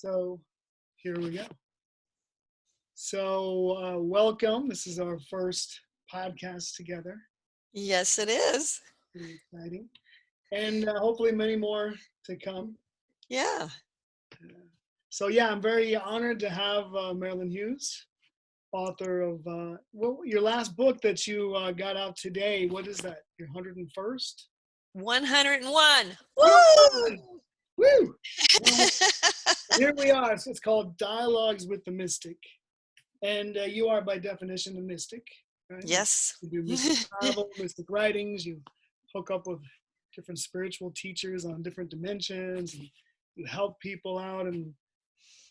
So here we go. So welcome. This is our first podcast together. Yes, it is. Pretty exciting. And hopefully many more to come. Yeah. So yeah, I'm very honored to have Marilynn Hughes, author of your last book that you got out today. What is that? Your 101st? 101. Woo! Woo! Woo! Well, here we are. So it's called Dialogues with the Mystic. And you are by definition a mystic, right? Yes. You do mystic travel, mystic writings, you hook up with different spiritual teachers on different dimensions, and you help people out in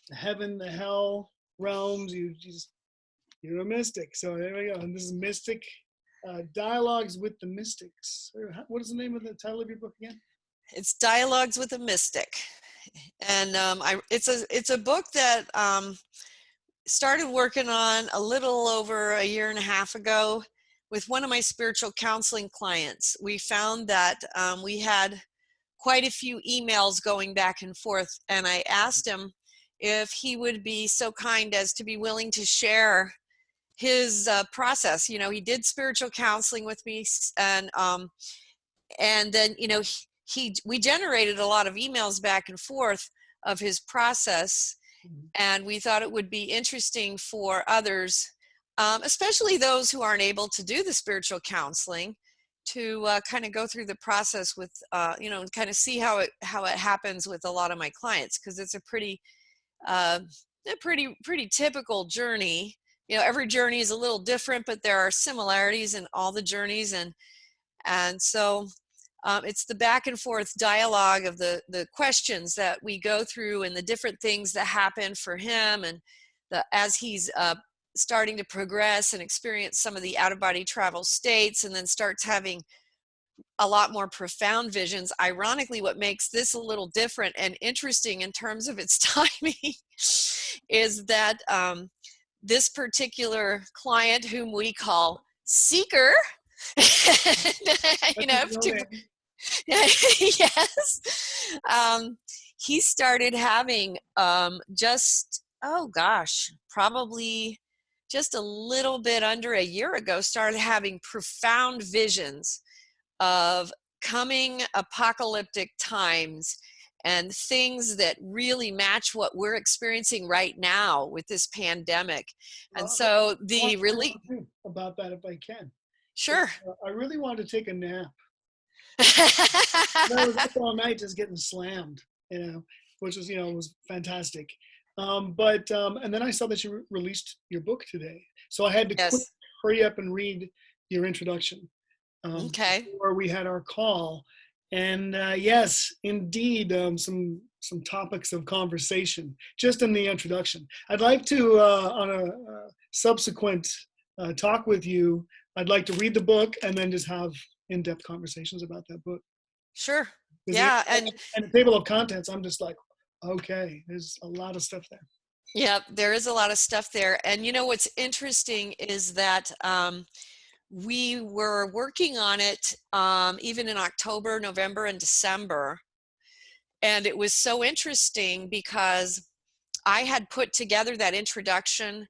the heaven, the hell realms. You're a mystic. So there we go. And this is Mystic Dialogues with the Mystics. What is the name of the title of your book again? It's Dialogues with a Mystic. And it's a book that started working on a little over a year and a half ago with one of my spiritual counseling clients. We found that we had quite a few emails going back and forth, and I asked him if he would be so kind as to be willing to share his process. You know, he did spiritual counseling with me, and then we generated a lot of emails back and forth of his process, and we thought it would be interesting for others, especially those who aren't able to do the spiritual counseling, to kind of go through the process with and kind of see how it happens with a lot of my clients, because it's a pretty typical journey. You know, every journey is a little different, but there are similarities in all the journeys, and so it's the back and forth dialogue of the questions that we go through and the different things that happen for him, and as he's starting to progress and experience some of the out-of-body travel states, and then starts having a lot more profound visions. Ironically, what makes this a little different and interesting in terms of its timing is that this particular client, whom we call Seeker, yes, he started having probably just a little bit under a year ago, started having profound visions of coming apocalyptic times and things that really match what we're experiencing right now with this pandemic. And so I want to think about that if I can. Sure. I really want to take a nap. I was up all night just getting slammed, which was, was fantastic. And then I saw that you released your book today. So I had to quick hurry up and read your introduction before we had our call. And yes, indeed, some topics of conversation just in the introduction. I'd like to, on a subsequent talk with you, I'd like to read the book and then just have in-depth conversations about that book. Sure. Yeah. And the table of contents, I'm just like, okay, there's a lot of stuff there. Yeah, there is a lot of stuff there. And what's interesting is that we were working on it even in October, November, and December. And it was so interesting because I had put together that introduction.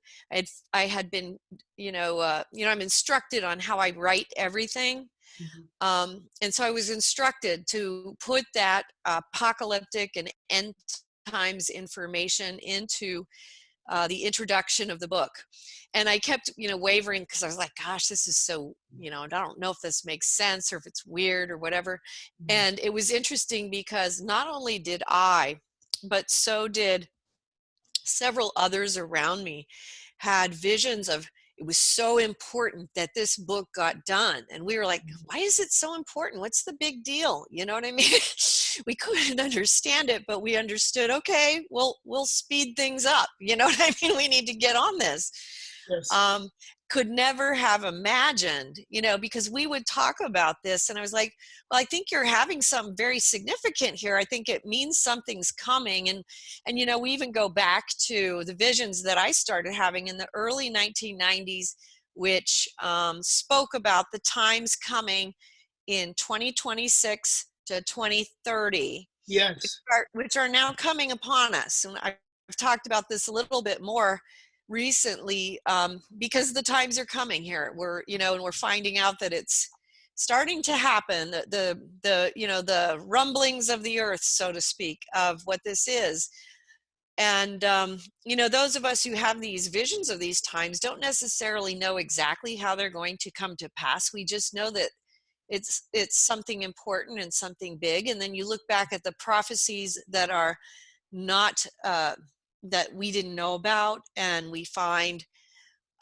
I had been, I'm instructed on how I write everything. And so I was instructed to put that apocalyptic and end times information into the introduction of the book. And I kept, wavering, because I was like, gosh, this is so, I don't know if this makes sense or if it's weird or whatever. And it was interesting because not only did I, but so did several others around me, had visions of, it was so important that this book got done. And we were like, why is it so important? What's the big deal? You know what I mean? We couldn't understand it, but we understood, okay, well, we'll speed things up. You know what I mean? We need to get on this. Yes. Could never have imagined, because we would talk about this and I was like, well, I think you're having something very significant here. I think it means something's coming. And we even go back to the visions that I started having in the early 1990s, which spoke about the times coming in 2026 to 2030. Yes. Which are now coming upon us. And I talked about this a little bit more recently, because the times are coming here. We're, and we're finding out that it's starting to happen. The rumblings of the earth, so to speak, of what this is. And, those of us who have these visions of these times don't necessarily know exactly how they're going to come to pass. We just know that it's something important and something big. And then you look back at the prophecies that are not, that we didn't know about, and we find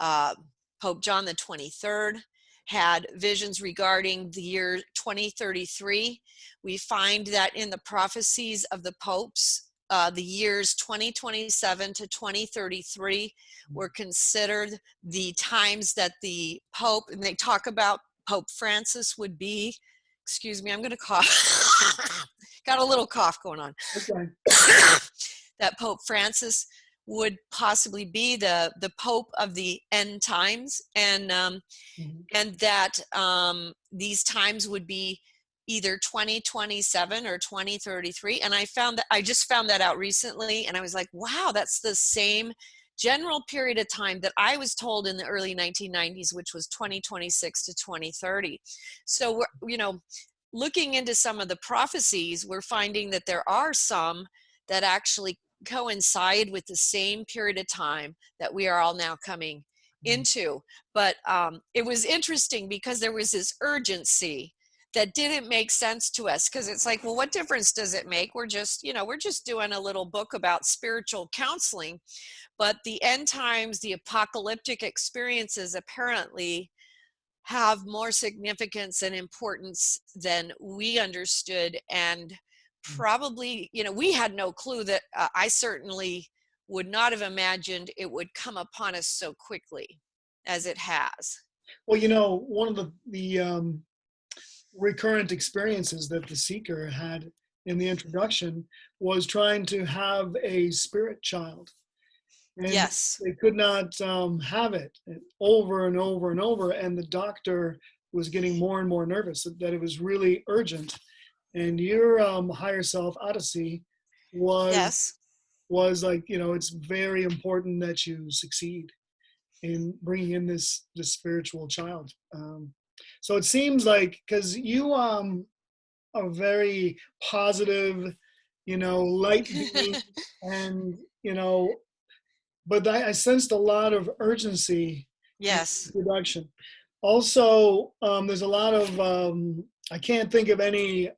Pope John the 23rd had visions regarding the year 2033. We find that in the prophecies of the popes, the years 2027 to 2033 were considered the times that the Pope, and they talk about Pope Francis would be, excuse me, I'm going to cough. Got a little cough going on. Okay. That Pope Francis would possibly be the Pope of the end times, and that these times would be either 2027 or 2033. And I just found that out recently, and I was like, wow, that's the same general period of time that I was told in the early 1990s, which was 2026 to 2030. So we're, looking into some of the prophecies, we're finding that there are some that actually coincide with the same period of time that we are all now coming into. But it was interesting because there was this urgency that didn't make sense to us, because it's like, well, what difference does it make? We're just doing a little book about spiritual counseling. But the end times, the apocalyptic experiences apparently have more significance and importance than we understood. And probably, we had no clue that I certainly would not have imagined it would come upon us so quickly as it has. Well, one of the recurrent experiences that the seeker had in the introduction was trying to have a spirit child. And yes, they could not have it over and over and over. And the doctor was getting more and more nervous that it was really urgent. And your higher self, Odyssey, yes, was like, it's very important that you succeed in bringing in this spiritual child. So it seems like, because you are very positive, light being, and but I sensed a lot of urgency in yes. the production. Also, there's a lot of I can't think of any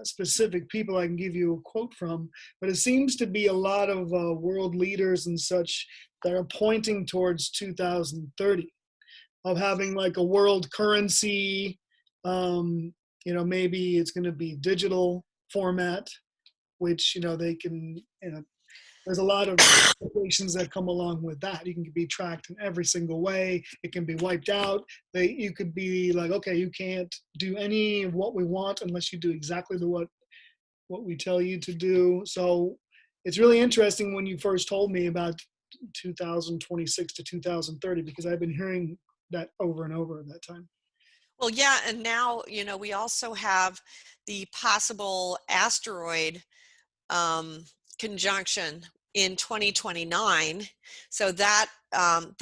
specific people I can give you a quote from, but it seems to be a lot of world leaders and such that are pointing towards 2030, of having like a world currency. Maybe it's going to be digital format, which they can. There's a lot of implications that come along with that. You can be tracked in every single way. It can be wiped out. You could be like, okay, you can't do any of what we want unless you do exactly what we tell you to do. So it's really interesting when you first told me about 2026 to 2030, because I've been hearing that over and over at that time. Well, yeah, and now, we also have the possible asteroid conjunction in 2029. So that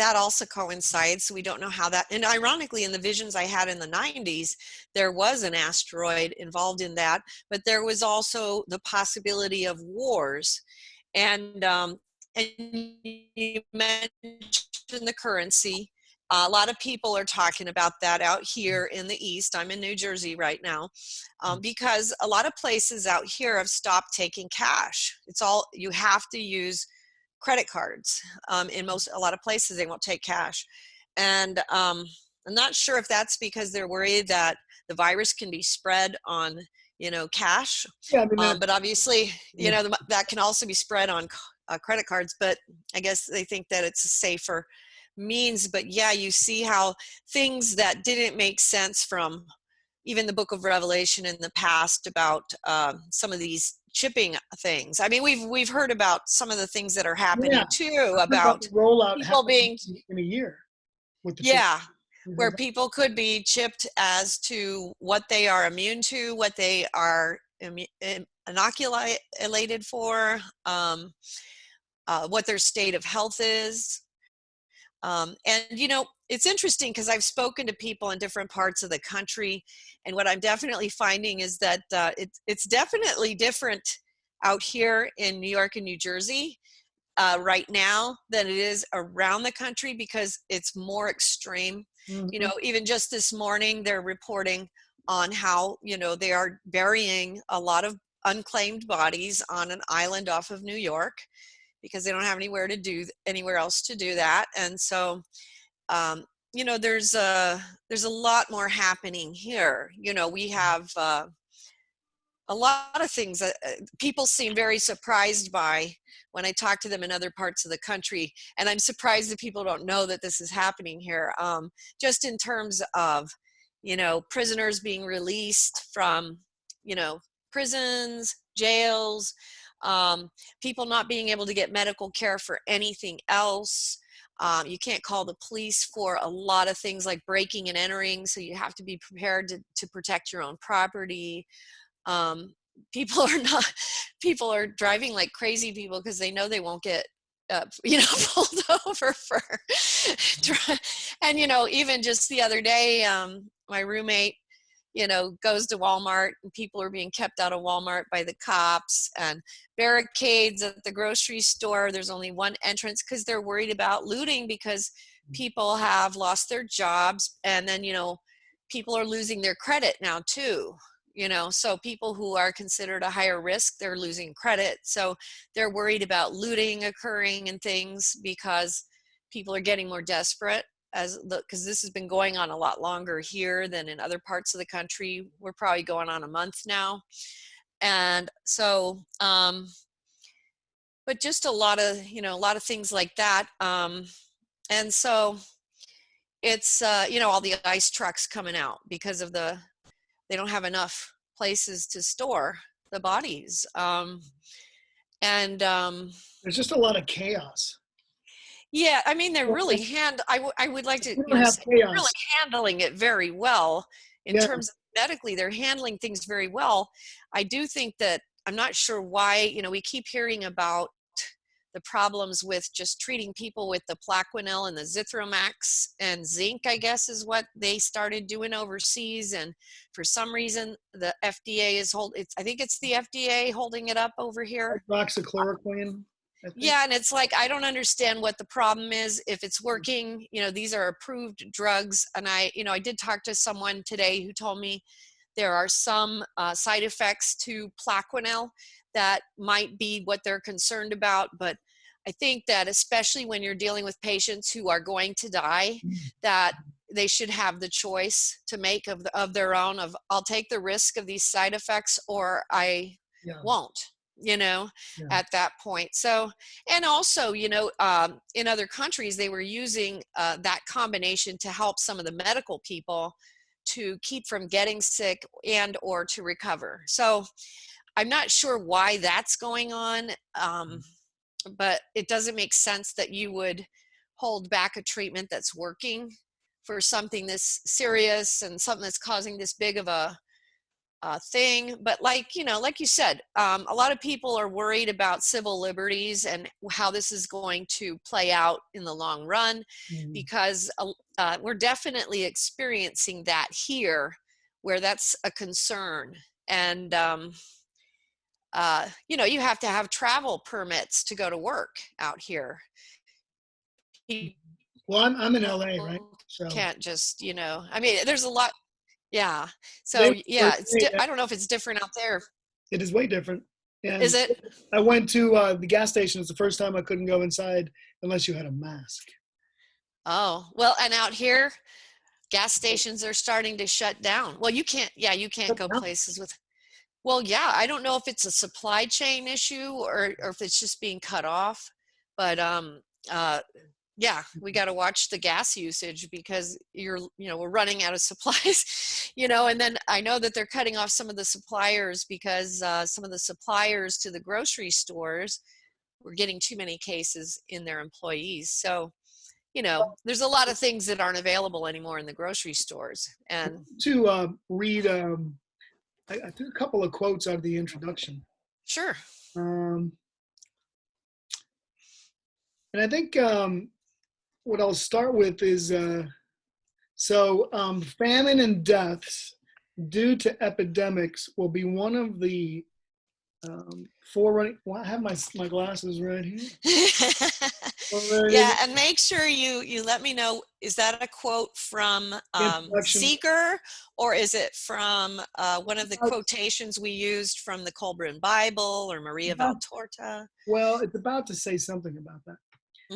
also coincides. So we don't know how that, and ironically, in the visions I had in the 90s, there was an asteroid involved in that, but there was also the possibility of wars. And you mentioned the currency. A lot of people are talking about that out here in the East. I'm in New Jersey right now, because a lot of places out here have stopped taking cash. It's all, you have to use credit cards. A lot of places they won't take cash. And I'm not sure if that's because they're worried that the virus can be spread on, cash. Yeah, I mean, But obviously, that can also be spread on credit cards. But I guess they think that it's a safer means. But yeah, you see how things that didn't make sense from even the book of Revelation in the past about some of these chipping things. I mean, we've heard about some of the things that are happening too, about about the rollout people being, in a year with the yeah, where chip. people could be chipped as to what they are immune to, what they are inoculated for. what their state of health is. And, you know, it's interesting because I've spoken to people in different parts of the country. And what I'm definitely finding is that it's definitely different out here in New York and New Jersey right now than it is around the country because it's more extreme. You know, even just this morning, they're reporting on how, you know, they are burying a lot of unclaimed bodies on an island off of New York because they don't have anywhere else to do that. And so, you know, there's a lot more happening here. You know, we have a lot of things that people seem very surprised by when I talk to them in other parts of the country. And I'm surprised that people don't know that this is happening here. Just in terms of, you know, prisoners being released from, you know, prisons, jails, people not being able to get medical care for anything else. You can't call the police for a lot of things like breaking and entering, so you have to be prepared to protect your own property. People are driving like crazy people because they know they won't get you know, pulled over for and you know, even just the other day, my roommate, you know, goes to Walmart and people are being kept out of Walmart by the cops, and barricades at the grocery store. There's only one entrance because they're worried about looting because people have lost their jobs, and then, you know, people are losing their credit now too. You know, so people who are considered a higher risk, they're losing credit. So they're worried about looting occurring and things because people are getting more desperate because this has been going on a lot longer here than in other parts of the country. We're probably going on a month now. And so, but just a lot of, you know, a lot of things like that. And so it's, you know, all the ice trucks coming out because of they don't have enough places to store the bodies. And there's just a lot of chaos. yeah, I mean, they're really I would like to, We you don't know, have say they're really chaos. handling it very well in Yeah. terms of medically, they're handling things very well. I do think that I'm not sure why, you know, we keep hearing about the problems with just treating people with the Plaquenil and the Zithromax and zinc, I guess is what they started doing overseas. And for some reason, the FDA I think it's the FDA holding it up over here. Hydroxychloroquine, I think. Yeah, and it's like, I don't understand what the problem is. If it's working, you know, these are approved drugs. And you know, I did talk to someone today who told me there are some side effects to Plaquenil that might be what they're concerned about. But I think that especially when you're dealing with patients who are going to die, that they should have the choice to make of their own of, I'll take the risk of these side effects or I won't, you know, at that point. So, and also, you know, in other countries, they were using that combination to help some of the medical people to keep from getting sick and or to recover. So I'm not sure why that's going on, but it doesn't make sense that you would hold back a treatment that's working for something this serious and something that's causing this big of a thing. But like, you know, like you said, a lot of people are worried about civil liberties and how this is going to play out in the long run, because we're definitely experiencing that here where that's a concern. And, you know, you have to have travel permits to go to work out here. Well, I'm in LA, right? So can't just, you know, I mean, there's a lot. Yeah. they So yeah, were, I don't know if it's different out there. it is way different. Is And it? I went to the gas station. It's the first time I couldn't go inside unless you had a mask. Oh, well, and out here, gas stations are starting to shut down. Well, you can't, yeah, you can't go places with, well, yeah, I don't know if it's a supply chain issue or if it's just being cut off, but yeah, we got to watch the gas usage because you know, we're running out of supplies, you know, and then I know that they're cutting off some of the suppliers because some of the suppliers to the grocery stores were getting too many cases in their employees. So, you know, there's a lot of things that aren't available anymore in the grocery stores. And to read, I took a couple of quotes out of the introduction. sure. Um, And I think what I'll start with is famine and deaths due to epidemics will be one of the forerunning. Well, I have my glasses right here. Yeah, and make sure you let me know, is that a quote from Introduction. Seeker, or is it from one of the quotations we used from the Colburn Bible or Maria Valtorta? Well, it's about to say something about that.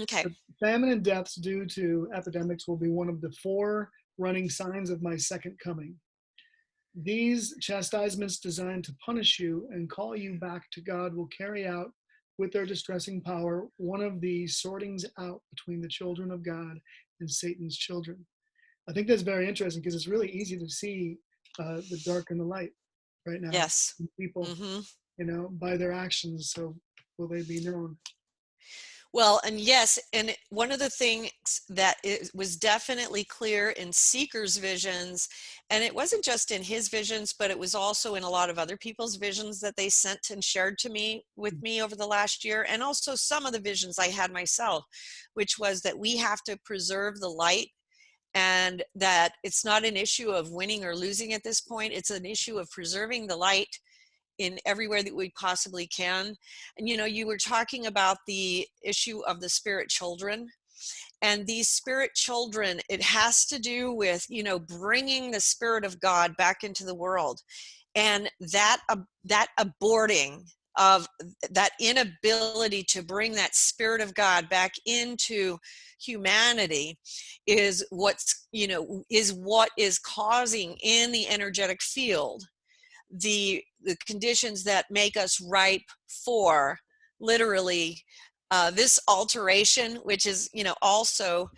Okay. Famine and deaths due to epidemics will be one of the forerunning signs of my second coming. These chastisements designed to punish you and call you back to God will carry out with their distressing power one of the sortings out between the children of God and Satan's children. I think that's very interesting because it's really easy to see the dark and the light right now. Yes. People, by their actions, so will they be known. Well, and yes, and one of the things that was definitely clear in Seeker's visions, and it wasn't just in his visions, but it was also in a lot of other people's visions that they sent and shared to me with me over the last year, and also some of the visions I had myself, which was that we have to preserve the light, and that it's not an issue of winning or losing at this point. It's an issue of preserving the light in everywhere that we possibly can. And you were talking about the issue of the spirit children, and these spirit children, it has to do with bringing the Spirit of God back into the world, and that aborting of that inability to bring that Spirit of God back into humanity is what is causing in the energetic field the conditions that make us ripe for literally this alteration, which is also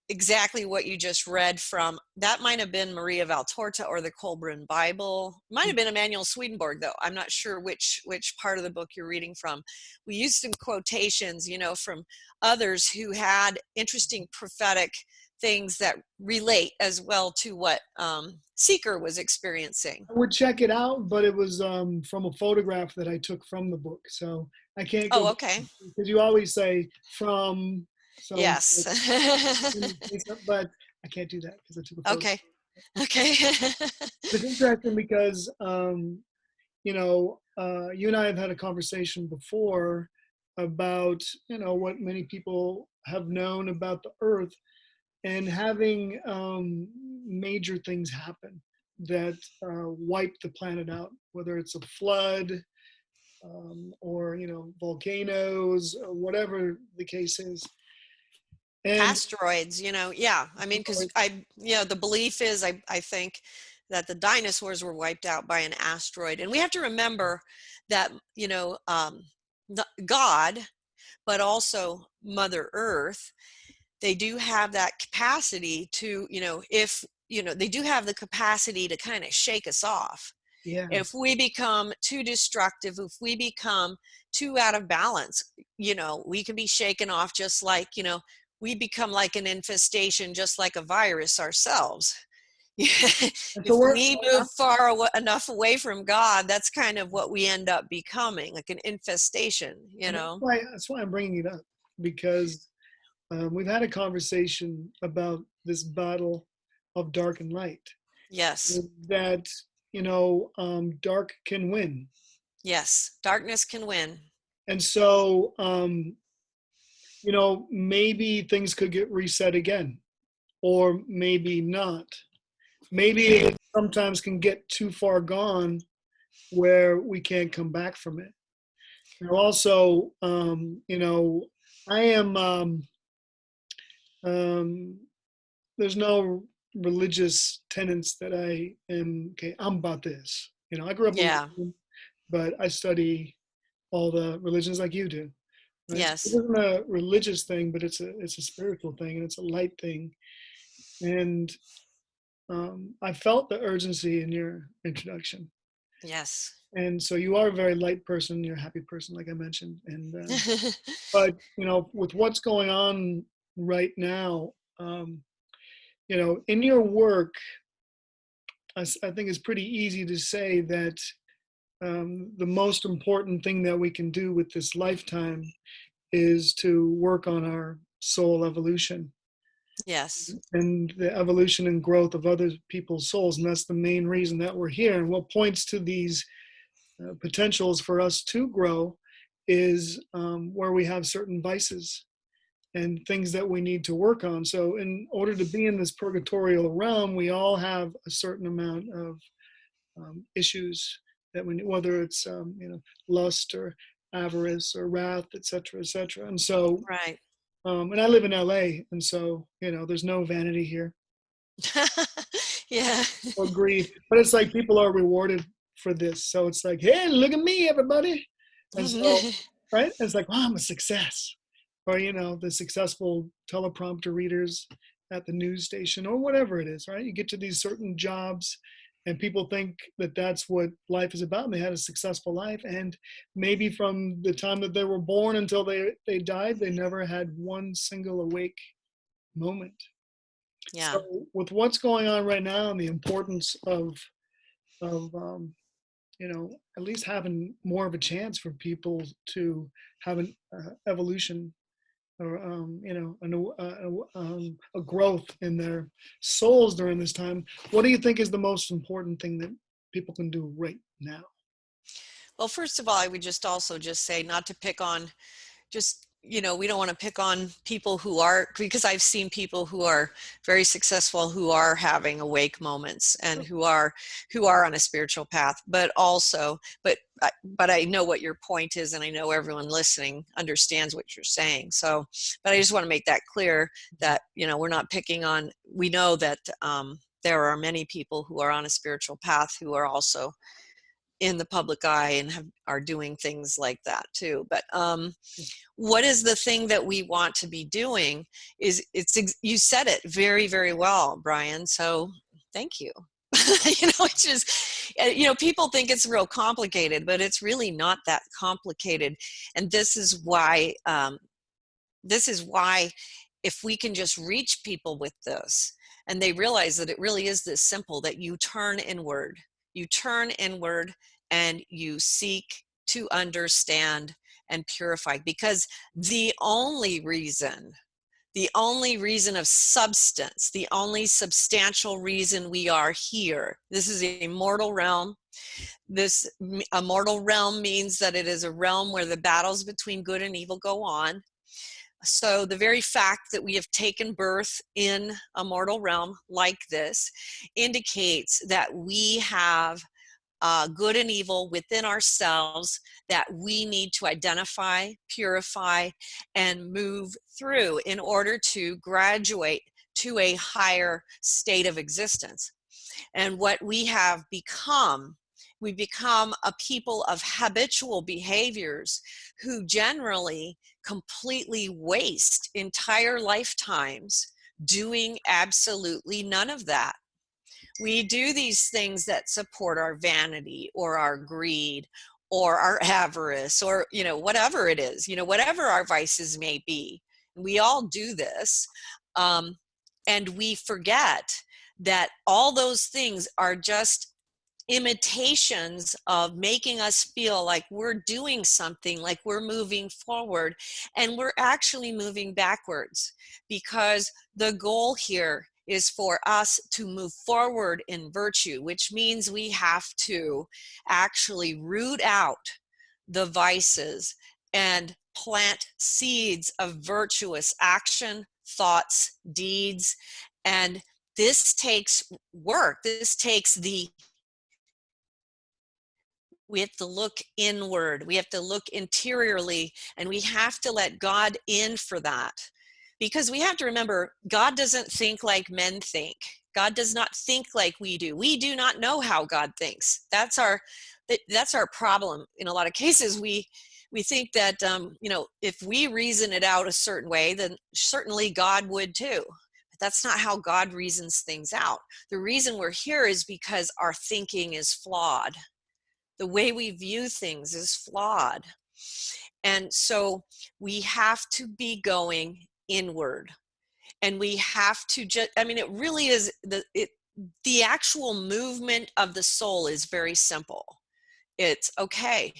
exactly what you just read from. That might have been Maria Valtorta or the Colburn Bible. Might have been Emanuel Swedenborg, though. I'm not sure which part of the book you're reading from. We used some quotations, from others who had interesting prophetic things that relate as well to what Seeker was experiencing. I would check it out, but it was from a photograph that I took from the book, so I can't go. Oh, okay. Because you always say from. So yes. But I can't do that because I took a photo. Okay. Okay. It's interesting because you and I have had a conversation before about what many people have known about the Earth, and having major things happen that wipe the planet out, whether it's a flood or volcanoes or whatever the case is. And asteroids, yeah. I mean, because the belief is, I think that the dinosaurs were wiped out by an asteroid, and we have to remember that God, but also Mother Earth, they do have that capacity to, if they do have the capacity to kind of shake us off. Yeah. If we become too destructive, if we become too out of balance, we can be shaken off, just like, we become like an infestation, just like a virus ourselves. If we move enough away from God, that's kind of what we end up becoming, like an infestation, That's why I'm bringing it up, because we've had a conversation about this battle of dark and light. Yes. That, dark can win. Yes, darkness can win. And so, maybe things could get reset again, or maybe not. Maybe it sometimes can get too far gone where we can't come back from it. And also, I am, there's no religious tenets that I am, okay, I'm about this. I grew up religion, but I study all the religions like you do. Right? Yes. So it isn't a religious thing, but it's a spiritual thing, and it's a light thing. And I felt the urgency in your introduction. Yes. And so you are a very light person. You're a happy person, like I mentioned. And but with what's going on right now, in your work, I think it's pretty easy to say that the most important thing that we can do with this lifetime is to work on our soul evolution Yes. and the evolution and growth of other people's souls. And that's the main reason that we're here. And what points to these potentials for us to grow is where we have certain vices and things that we need to work on. So in order to be in this purgatorial realm, we all have a certain amount of issues that we, whether it's lust or avarice or wrath, etc., etc. And so, Right. and I live in LA, and so there's no vanity here Yeah. or greed, but it's like people are rewarded for this. So it's like, hey, look at me, everybody, and so right, it's like, wow, I'm a success, or the successful teleprompter readers at the news station or whatever it is, right? You get to these certain jobs and people think that that's what life is about, and they had a successful life, and maybe from the time that they were born until they died, they never had one single awake moment. Yeah. So with what's going on right now and the importance of at least having more of a chance for people to have an evolution or a growth in their souls during this time. What do you think is the most important thing that people can do right now? Well, first of all, I would just also just say not to pick on just, we don't want to pick on people who are, because I've seen people who are very successful, who are having awake moments and who are on a spiritual path, but I know what your point is, and I know everyone listening understands what you're saying. So, but I just want to make that clear that, we're not picking on, we know that there are many people who are on a spiritual path who are also in the public eye and are doing things like that too. But what is the thing that we want to be doing is you said it very, very well, Brian. So thank you. It's just, people think it's real complicated, but it's really not that complicated. And this is why if we can just reach people with this and they realize that it really is this simple, that you turn inward and you seek to understand and purify, because the only reason of substance, the only substantial reason we are here, this is a mortal realm. A mortal realm means that it is a realm where the battles between good and evil go on. So the very fact that we have taken birth in a mortal realm like this indicates that we have good and evil within ourselves that we need to identify, purify, and move through in order to graduate to a higher state of existence. And what we have become, we become a people of habitual behaviors who generally completely waste entire lifetimes doing absolutely none of that. We do these things that support our vanity or our greed or our avarice or, whatever it is, whatever our vices may be. We all do this. And we forget that all those things are just imitations of making us feel like we're doing something, like we're moving forward, and we're actually moving backwards, because the goal here is for us to move forward in virtue, which means we have to actually root out the vices and plant seeds of virtuous action, thoughts, deeds. And this takes work. We have to look inward. We have to look interiorly, and we have to let God in for that. Because we have to remember, God doesn't think like men think. God does not think like we do. We do not know how God thinks. That's our problem. In a lot of cases, we think that if we reason it out a certain way, then certainly God would too. But that's not how God reasons things out. The reason we're here is because our thinking is flawed. The way we view things is flawed. And so we have to be going inward, and we have to it really is the actual movement of the soul is very simple. It's okay.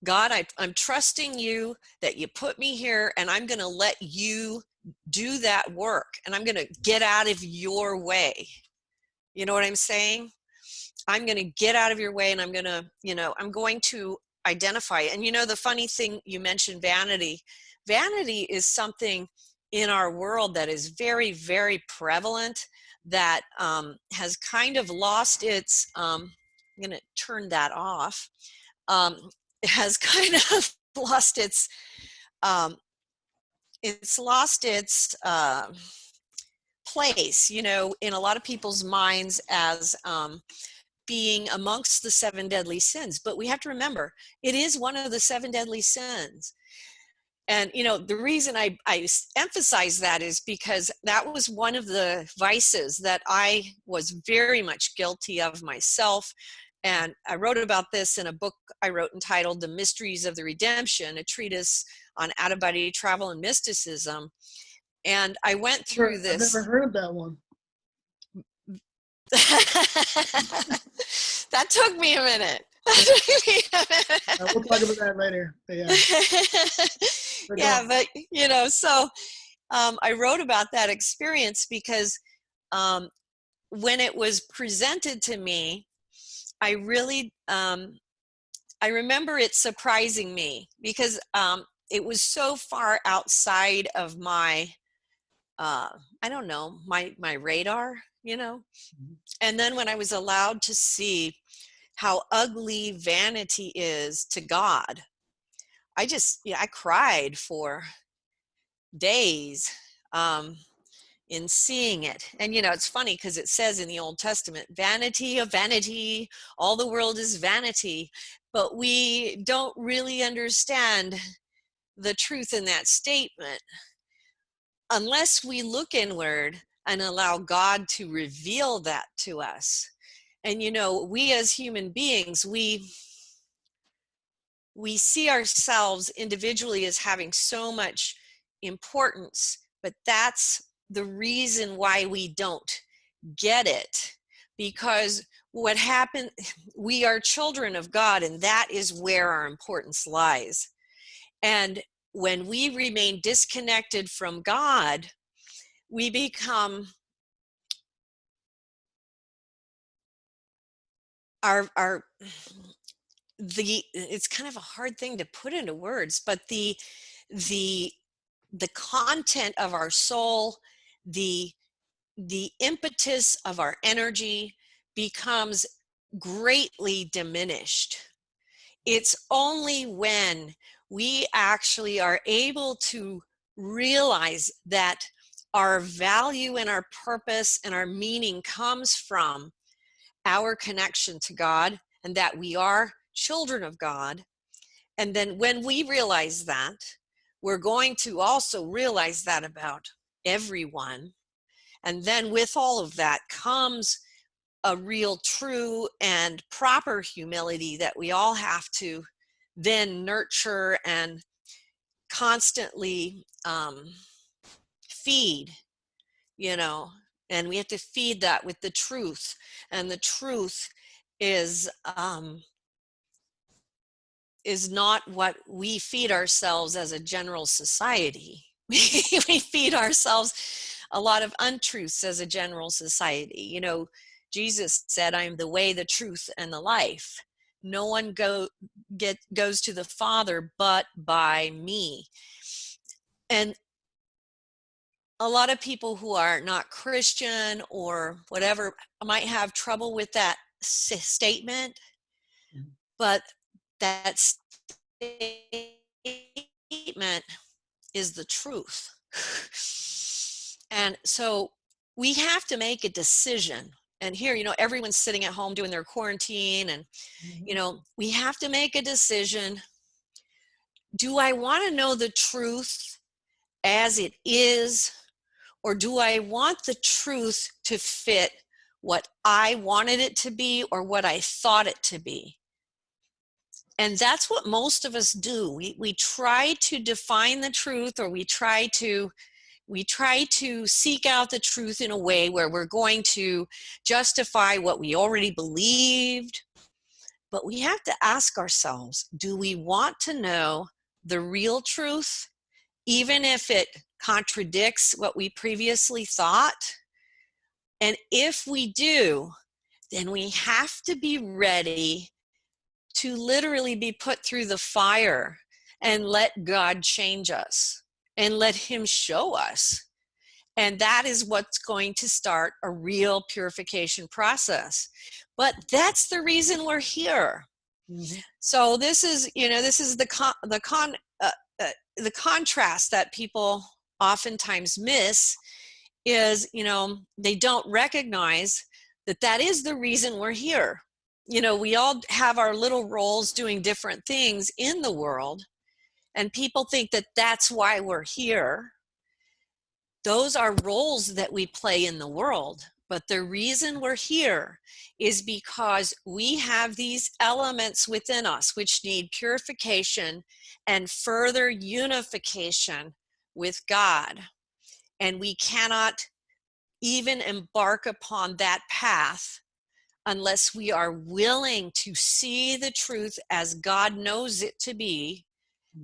God, I'm trusting you that you put me here, and I'm going to let you do that work, and I'm going to get out of your way. You know what I'm saying? I'm going to get out of your way, and I'm going to, I'm going to identify. And the funny thing, you mentioned vanity. Vanity is something in our world that is very, very prevalent, that has kind of lost its, I'm going to turn that off, has kind of lost its, lost its place, in a lot of people's minds as being amongst the 7 deadly sins. But we have to remember, it is one of the 7 deadly sins. And, the reason I emphasize that is because that was one of the vices that I was very much guilty of myself. And I wrote about this in a book I wrote entitled The Mysteries of the Redemption, a treatise on out-of-body travel and mysticism. And I went through this. I've never heard of that one. That took me a minute. We'll talk about that later. But yeah, but so I wrote about that experience because when it was presented to me, I really I remember it surprising me because it was so far outside of my I don't know, my radar, And then when I was allowed to see how ugly vanity is to God, I cried for days in seeing it. And it's funny because it says in the Old Testament, vanity of vanity, all the world is vanity. But we don't really understand the truth in that statement unless we look inward and allow God to reveal that to us. And we as human beings, we see ourselves individually as having so much importance, but that's the reason why we don't get it. Because what happened, we are children of God, and that is where our importance lies. And when we remain disconnected from God, we become it's kind of a hard thing to put into words, but the content of our soul, the impetus of our energy becomes greatly diminished. It's only when we actually are able to realize that our value and our purpose and our meaning comes from our connection to God, and that we are children of God. And then when we realize that, we're going to also realize that about everyone. And then with all of that comes a real, true, and proper humility that we all have to then nurture and constantly feed, and we have to feed that with the truth. And the truth is not what we feed ourselves as a general society. We feed ourselves a lot of untruths as a general society. Jesus said, "I am the way, the truth, and the life. No one goes to the Father but by me." And a lot of people who are not Christian or whatever might have trouble with that statement, but that statement is the truth. And so we have to make a decision. And here, everyone's sitting at home doing their quarantine, and, we have to make a decision. Do I want to know the truth as it is, or do I want the truth to fit what I wanted it to be or what I thought it to be? And that's what most of us do. We try to define the truth, or we try to seek out the truth in a way where we're going to justify what we already believed. But we have to ask ourselves, do we want to know the real truth, even if it contradicts what we previously thought? And if we do, then we have to be ready to literally be put through the fire and let God change us and let him show us. And that is what's going to start a real purification process. But that's the reason we're here. Mm-hmm. So this is, this is the contrast that people oftentimes miss is, they don't recognize that is the reason we're here. We all have our little roles doing different things in the world, and people think that that's why we're here. Those are roles that we play in the world. But the reason we're here is because we have these elements within us which need purification and further unification with God. And we cannot even embark upon that path unless we are willing to see the truth as God knows it to be,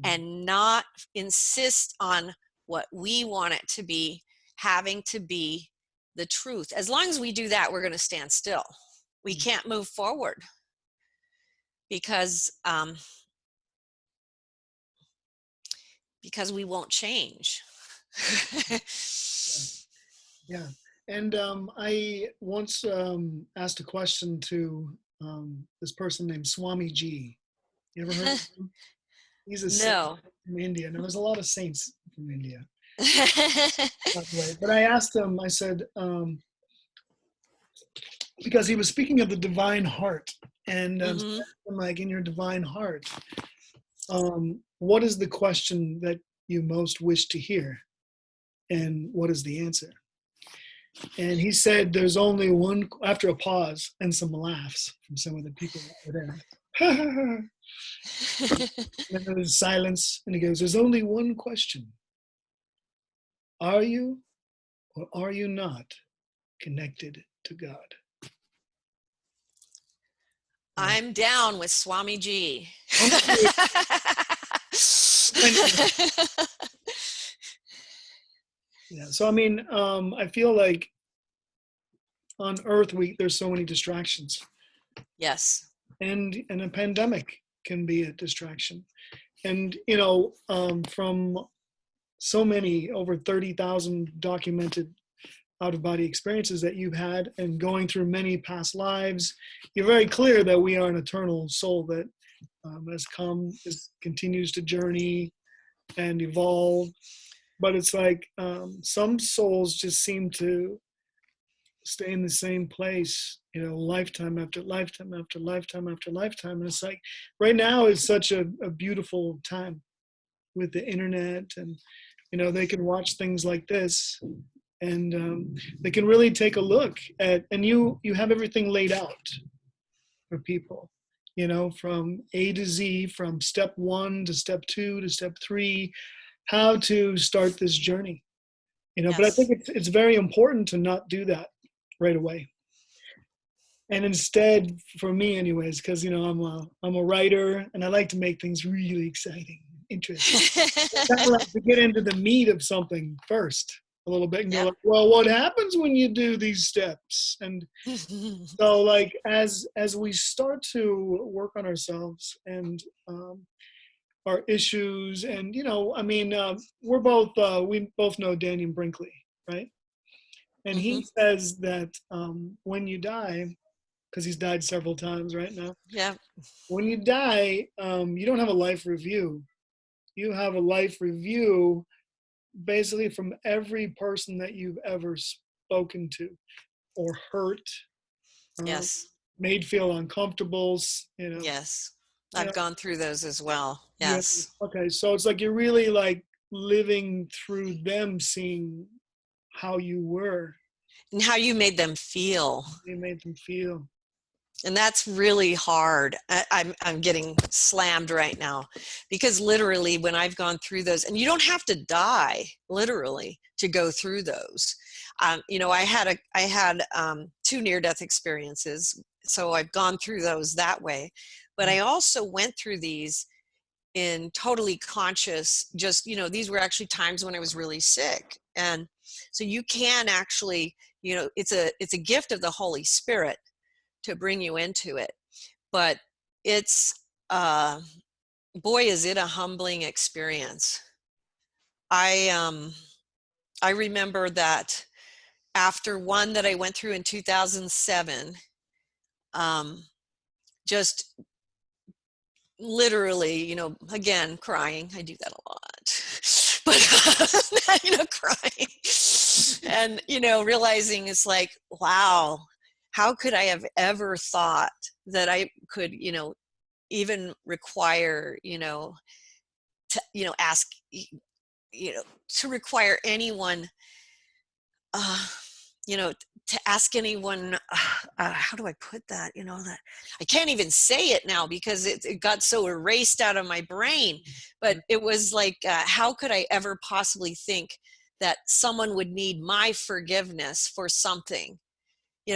and not insist on what we want it to be, having to be the truth. As long as we do that, we're going to stand still. We can't move forward because we won't change. Yeah. And I once asked a question to this person named Swami G. You ever heard of him? He's a saint from India, and there was a lot of saints from India. But I asked him, I said, because he was speaking of the divine heart, and so I'm like, in your divine heart, what is the question that you most wish to hear? And what is the answer? And he said, there's only one, after a pause and some laughs from some of the people that were there. And there was silence, and he goes, there's only one question. Are you or are you not connected to God? I'm down with Swami G. Yeah, so I mean, I feel like on Earth there's so many distractions. Yes. And a pandemic can be a distraction. And from so many, over 30,000 documented out-of-body experiences that you've had, and going through many past lives, you're very clear that we are an eternal soul that continues to journey and evolve. But it's like some souls just seem to stay in the same place, lifetime after lifetime after lifetime after lifetime. And it's like right now is such a beautiful time with the internet, and they can watch things like this, and they can really take a look at, and you have everything laid out for people, from A to Z, from step 1 to step 2 to step 3, how to start this journey. Yes. But I think it's very important to not do that right away. And instead, for me anyways, because I'm a writer, and I like to make things really exciting, interesting. I kind of like to get into the meat of something first a little bit and go like, well, what happens when you do these steps? And so like as we start to work on ourselves and our issues, and we both know Daniel Brinkley, right? And he says that when you die, because he's died several times right now. Yeah. When you die, you don't have a life review. You have a life review basically from every person that you've ever spoken to or hurt. Yes. Made feel uncomfortable. Yes. I've gone through those as well. Yes. Yeah. Okay. So it's like you're really like living through them, seeing how you were. And how you made them feel. You made them feel. And that's really hard. I'm getting slammed right now, because literally when I've gone through those, and you don't have to die literally to go through those. I had 2 near-death experiences, So I've gone through those that way. But I also went through these in totally conscious, just, these were actually times when I was really sick. And so you can actually, it's a gift of the Holy Spirit to bring you into it. But it's, boy, is it a humbling experience. I remember that after one that I went through in 2007, just literally, again, crying. I do that a lot, but, crying and, realizing it's like, wow, how could I have ever thought that I could, even require, to, ask, to require anyone, to ask anyone, how do I put that, that I can't even say it now because it got so erased out of my brain. But it was like, how could I ever possibly think that someone would need my forgiveness for something,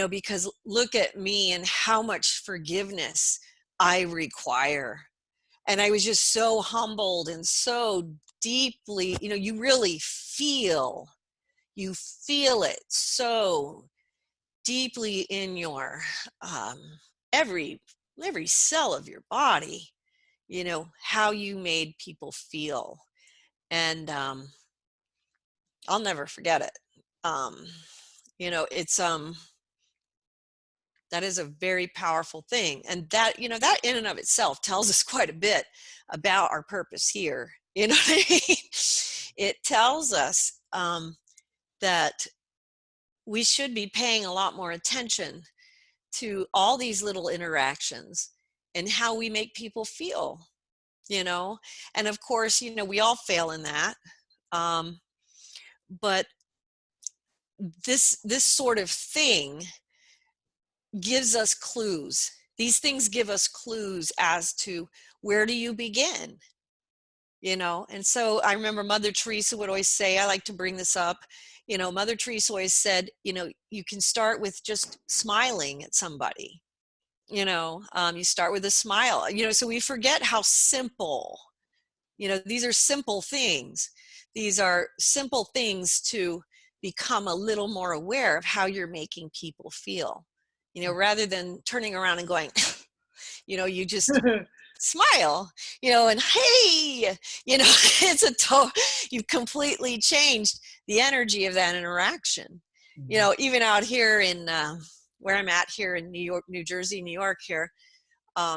because look at me and how much forgiveness I require. And I was just so humbled and so deeply, you really you feel it so deeply in your every cell of your body, how you made people feel. And I'll never forget it. It's that is a very powerful thing. And that, that in and of itself tells us quite a bit about our purpose here. You know what I mean? It tells us that we should be paying a lot more attention to all these little interactions and how we make people feel, and of course, we all fail in that. But this sort of thing gives us clues. These things give us clues as to where do you begin, and so I remember Mother Teresa would always say, I like to bring this up, Mother Teresa always said, you can start with just smiling at somebody. You start with a smile, so we forget how simple, these are simple things. These are simple things to become a little more aware of how you're making people feel, rather than turning around and going, you just smile, and hey, you've completely changed the energy of that interaction. Even out here in where I'm at here in New Jersey, New York here,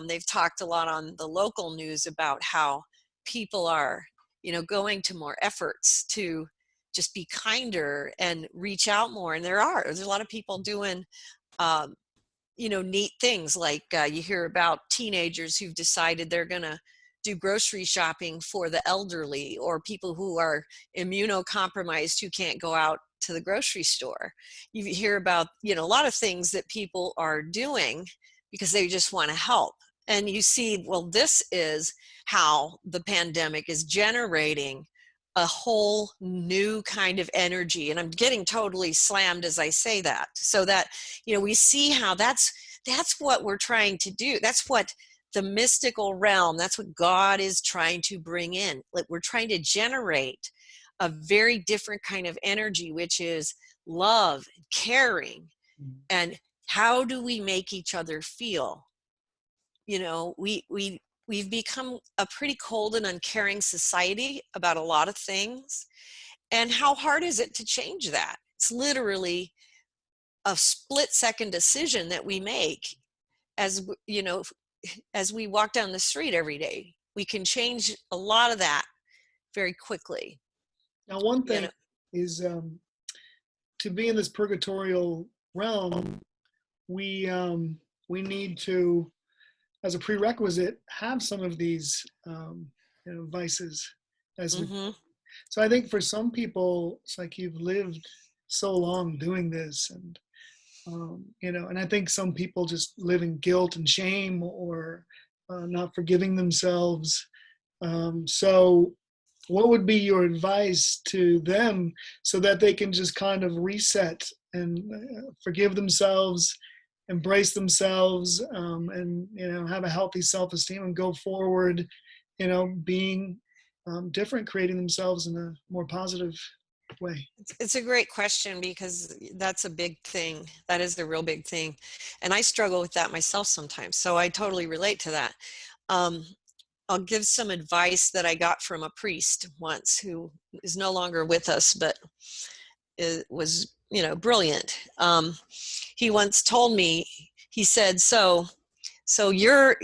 they've talked a lot on the local news about how people are, going to more efforts to just be kinder and reach out more. And there's a lot of people doing, neat things like you hear about teenagers who've decided they're going to do grocery shopping for the elderly or people who are immunocompromised who can't go out to the grocery store. You hear about, a lot of things that people are doing because they just want to help. And you see, well, this is how the pandemic is generating a whole new kind of energy. And I'm getting totally slammed as I say that. So that, we see how that's what we're trying to do. That's what the mystical realm, that's what God is trying to bring in. Like, we're trying to generate a very different kind of energy, which is love, caring, and how do we make each other feel? We've become a pretty cold and uncaring society about a lot of things. And how hard is it to change that? It's literally a split-second decision that we make as as we walk down the street every day. We can change a lot of that very quickly. Now, one thing is to be in this purgatorial realm, we need to, as a prerequisite, have some of these vices. So I think for some people, it's like you've lived so long doing this, and and I think some people just live in guilt and shame or not forgiving themselves. So what would be your advice to them so that they can just kind of reset and forgive themselves embrace themselves, and have a healthy self-esteem and go forward, being different, creating themselves in a more positive way. It's a great question, because that's a big thing. That is the real big thing. And I struggle with that myself sometimes. So I totally relate to that. I'll give some advice that I got from a priest once, who is no longer with us, but it was, brilliant. He once told me, he said, so you're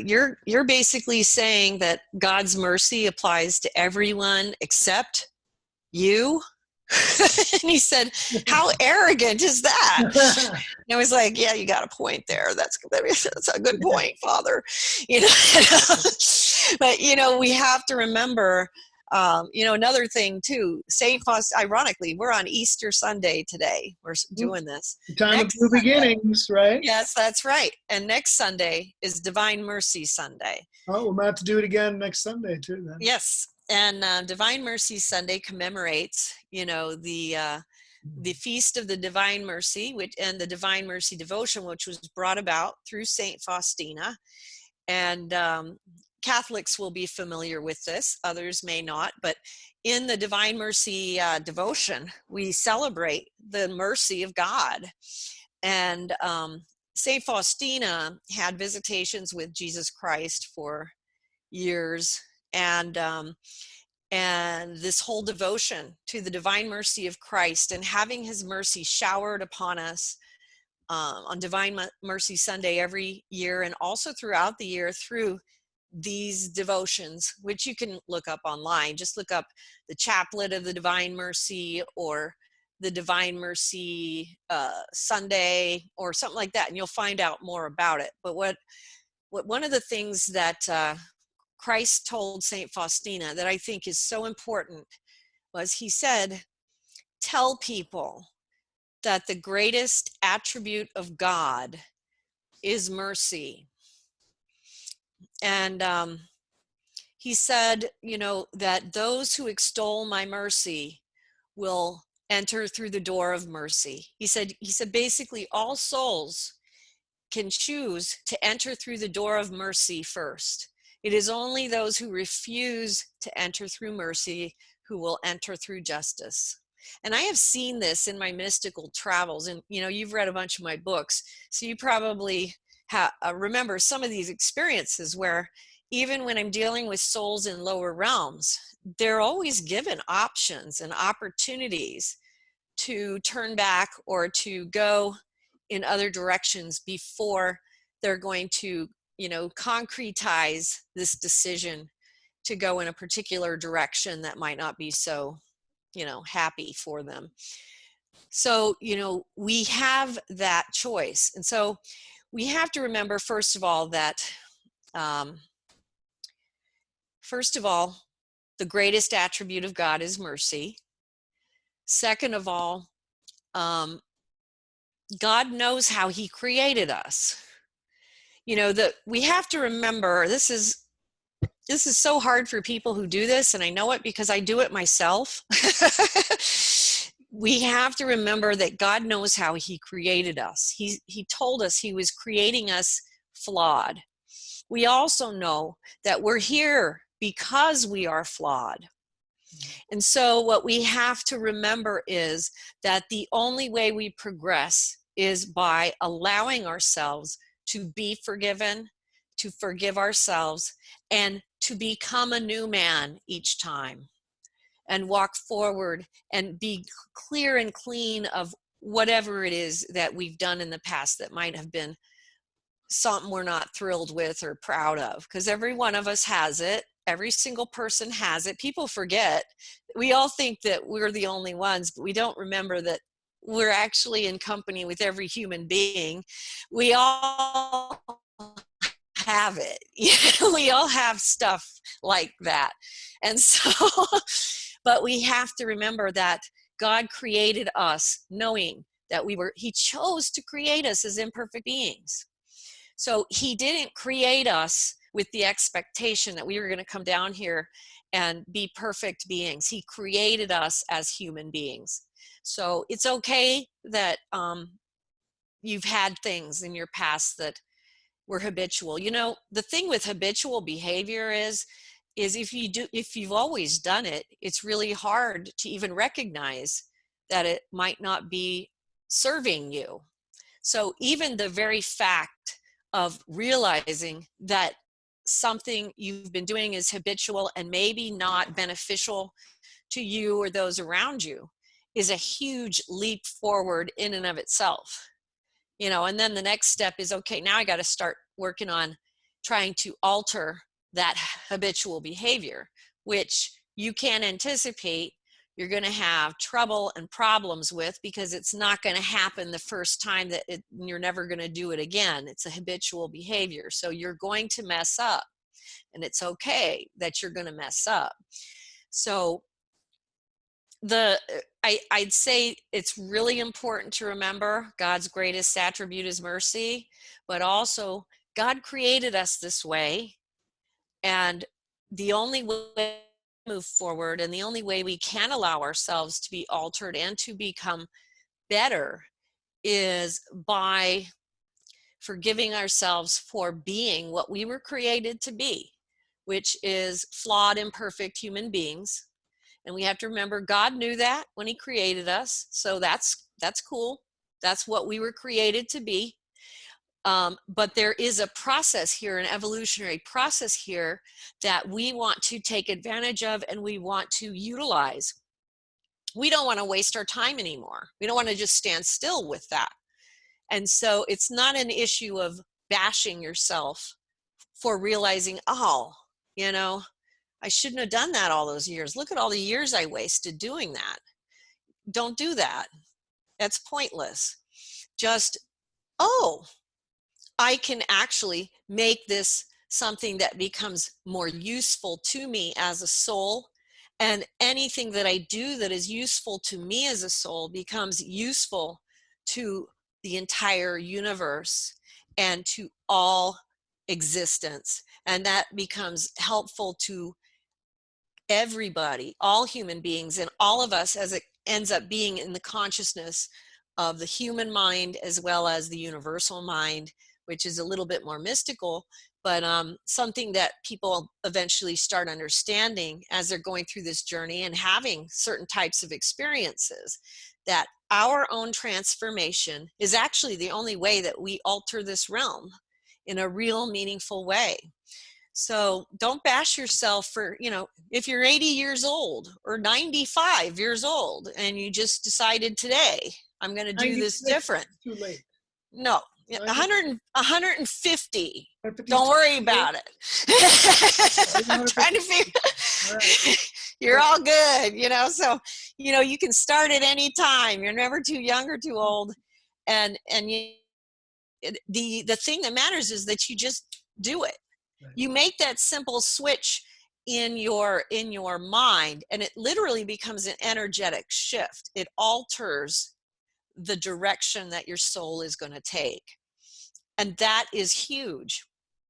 basically saying that God's mercy applies to everyone except you? And he said, how arrogant is that? And I was like, yeah, you got a point there. That's a good point, Father. But we have to remember, another thing too. Saint Faustina, ironically, we're on Easter Sunday today. We're doing this. Time of new beginnings, right? Yes, that's right. And next Sunday is Divine Mercy Sunday. Oh, we might have to do it again next Sunday too, then. Yes. And Divine Mercy Sunday commemorates, the Feast of the Divine Mercy, and the Divine Mercy Devotion, which was brought about through Saint Faustina. And Catholics will be familiar with this, others may not, but in the Divine Mercy Devotion, we celebrate the mercy of God. And Saint Faustina had visitations with Jesus Christ for years, and this whole devotion to the divine mercy of Christ, and having his mercy showered upon us on Divine Mercy Sunday every year, and also throughout the year through these devotions, which you can look up online. Just look up the Chaplet of the Divine Mercy, or the Divine Mercy Sunday, or something like that, and you'll find out more about it. But what one of the things that Christ told Saint Faustina that I think is so important was, he said, tell people that the greatest attribute of God is mercy. And he said, that those who extol my mercy will enter through the door of mercy. He said basically all souls can choose to enter through the door of mercy first. It is only those who refuse to enter through mercy who will enter through justice. And I have seen this in my mystical travels. And, you've read a bunch of my books, so you probably remember some of these experiences where, even when I'm dealing with souls in lower realms, they're always given options and opportunities to turn back or to go in other directions before they're going to, concretize this decision to go in a particular direction that might not be so, happy for them. So, we have that choice. And so we have to remember, first of all, that, the greatest attribute of God is mercy. Second of all, God knows how he created us. That we have to remember, this is so hard for people who do this, and I know it because I do it myself. We have to remember that God knows how he created us. He told us he was creating us flawed. We also know that we're here because we are flawed. And so what we have to remember is that the only way we progress is by allowing ourselves to be forgiven, to forgive ourselves, and to become a new man each time, and walk forward and be clear and clean of whatever it is that we've done in the past that might have been something we're not thrilled with or proud of, because every one of us has it. Every single person has it. People forget. We all think that we're the only ones, but we don't remember that we're actually in company with every human being. We all have it. We all have stuff like that. And so, but we have to remember that God created us knowing that he chose to create us as imperfect beings. So he didn't create us with the expectation that we were going to come down here and be perfect beings. He created us as human beings. So it's okay that you've had things in your past that were habitual. You know, the thing with habitual behavior is if you've always done it, it's really hard to even recognize that it might not be serving you. So even the very fact of realizing that something you've been doing is habitual and maybe not beneficial to you or those around you is a huge leap forward in and of itself. You know, and then the next step is, okay, now I got to start working on trying to alter that habitual behavior, which you can't anticipate you're going to have trouble and problems with, because it's not going to happen the first time that you're never going to do it again. It's a habitual behavior. So you're going to mess up, and it's okay that you're going to mess up. So I'd say it's really important to remember God's greatest attribute is mercy, but also God created us this way, and the only way to move forward and the only way we can allow ourselves to be altered and to become better is by forgiving ourselves for being what we were created to be, which is flawed, imperfect human beings. And we have to remember God knew that when he created us. So that's cool. That's what we were created to be. But there is a process here, an evolutionary process here, that we want to take advantage of and we want to utilize. We don't want to waste our time anymore. We don't want to just stand still with that. And so it's not an issue of bashing yourself for realizing, oh, you know, I shouldn't have done that all those years. Look at all the years I wasted doing that. Don't do that. That's pointless. Just, oh, I can actually make this something that becomes more useful to me as a soul. And anything that I do that is useful to me as a soul becomes useful to the entire universe and to all existence. And that becomes helpful to everybody, all human beings, and all of us, as it ends up being in the consciousness of the human mind as well as the universal mind, which is a little bit more mystical, but something that people eventually start understanding as they're going through this journey and having certain types of experiences, that our own transformation is actually the only way that we alter this realm in a real meaningful way. So don't bash yourself for, you know, if you're 80 years old or 95 years old and you just decided today, I'm going to do this different. Too late. No, 150. 150 Don't worry about it. Trying to figure, right. You're all good, you know, so, you know, you can start at any time. You're never too young or too old. And the thing that matters is that you just do it. Right. You make that simple switch in your mind, and it literally becomes an energetic shift. It alters the direction that your soul is going to take. And that is huge.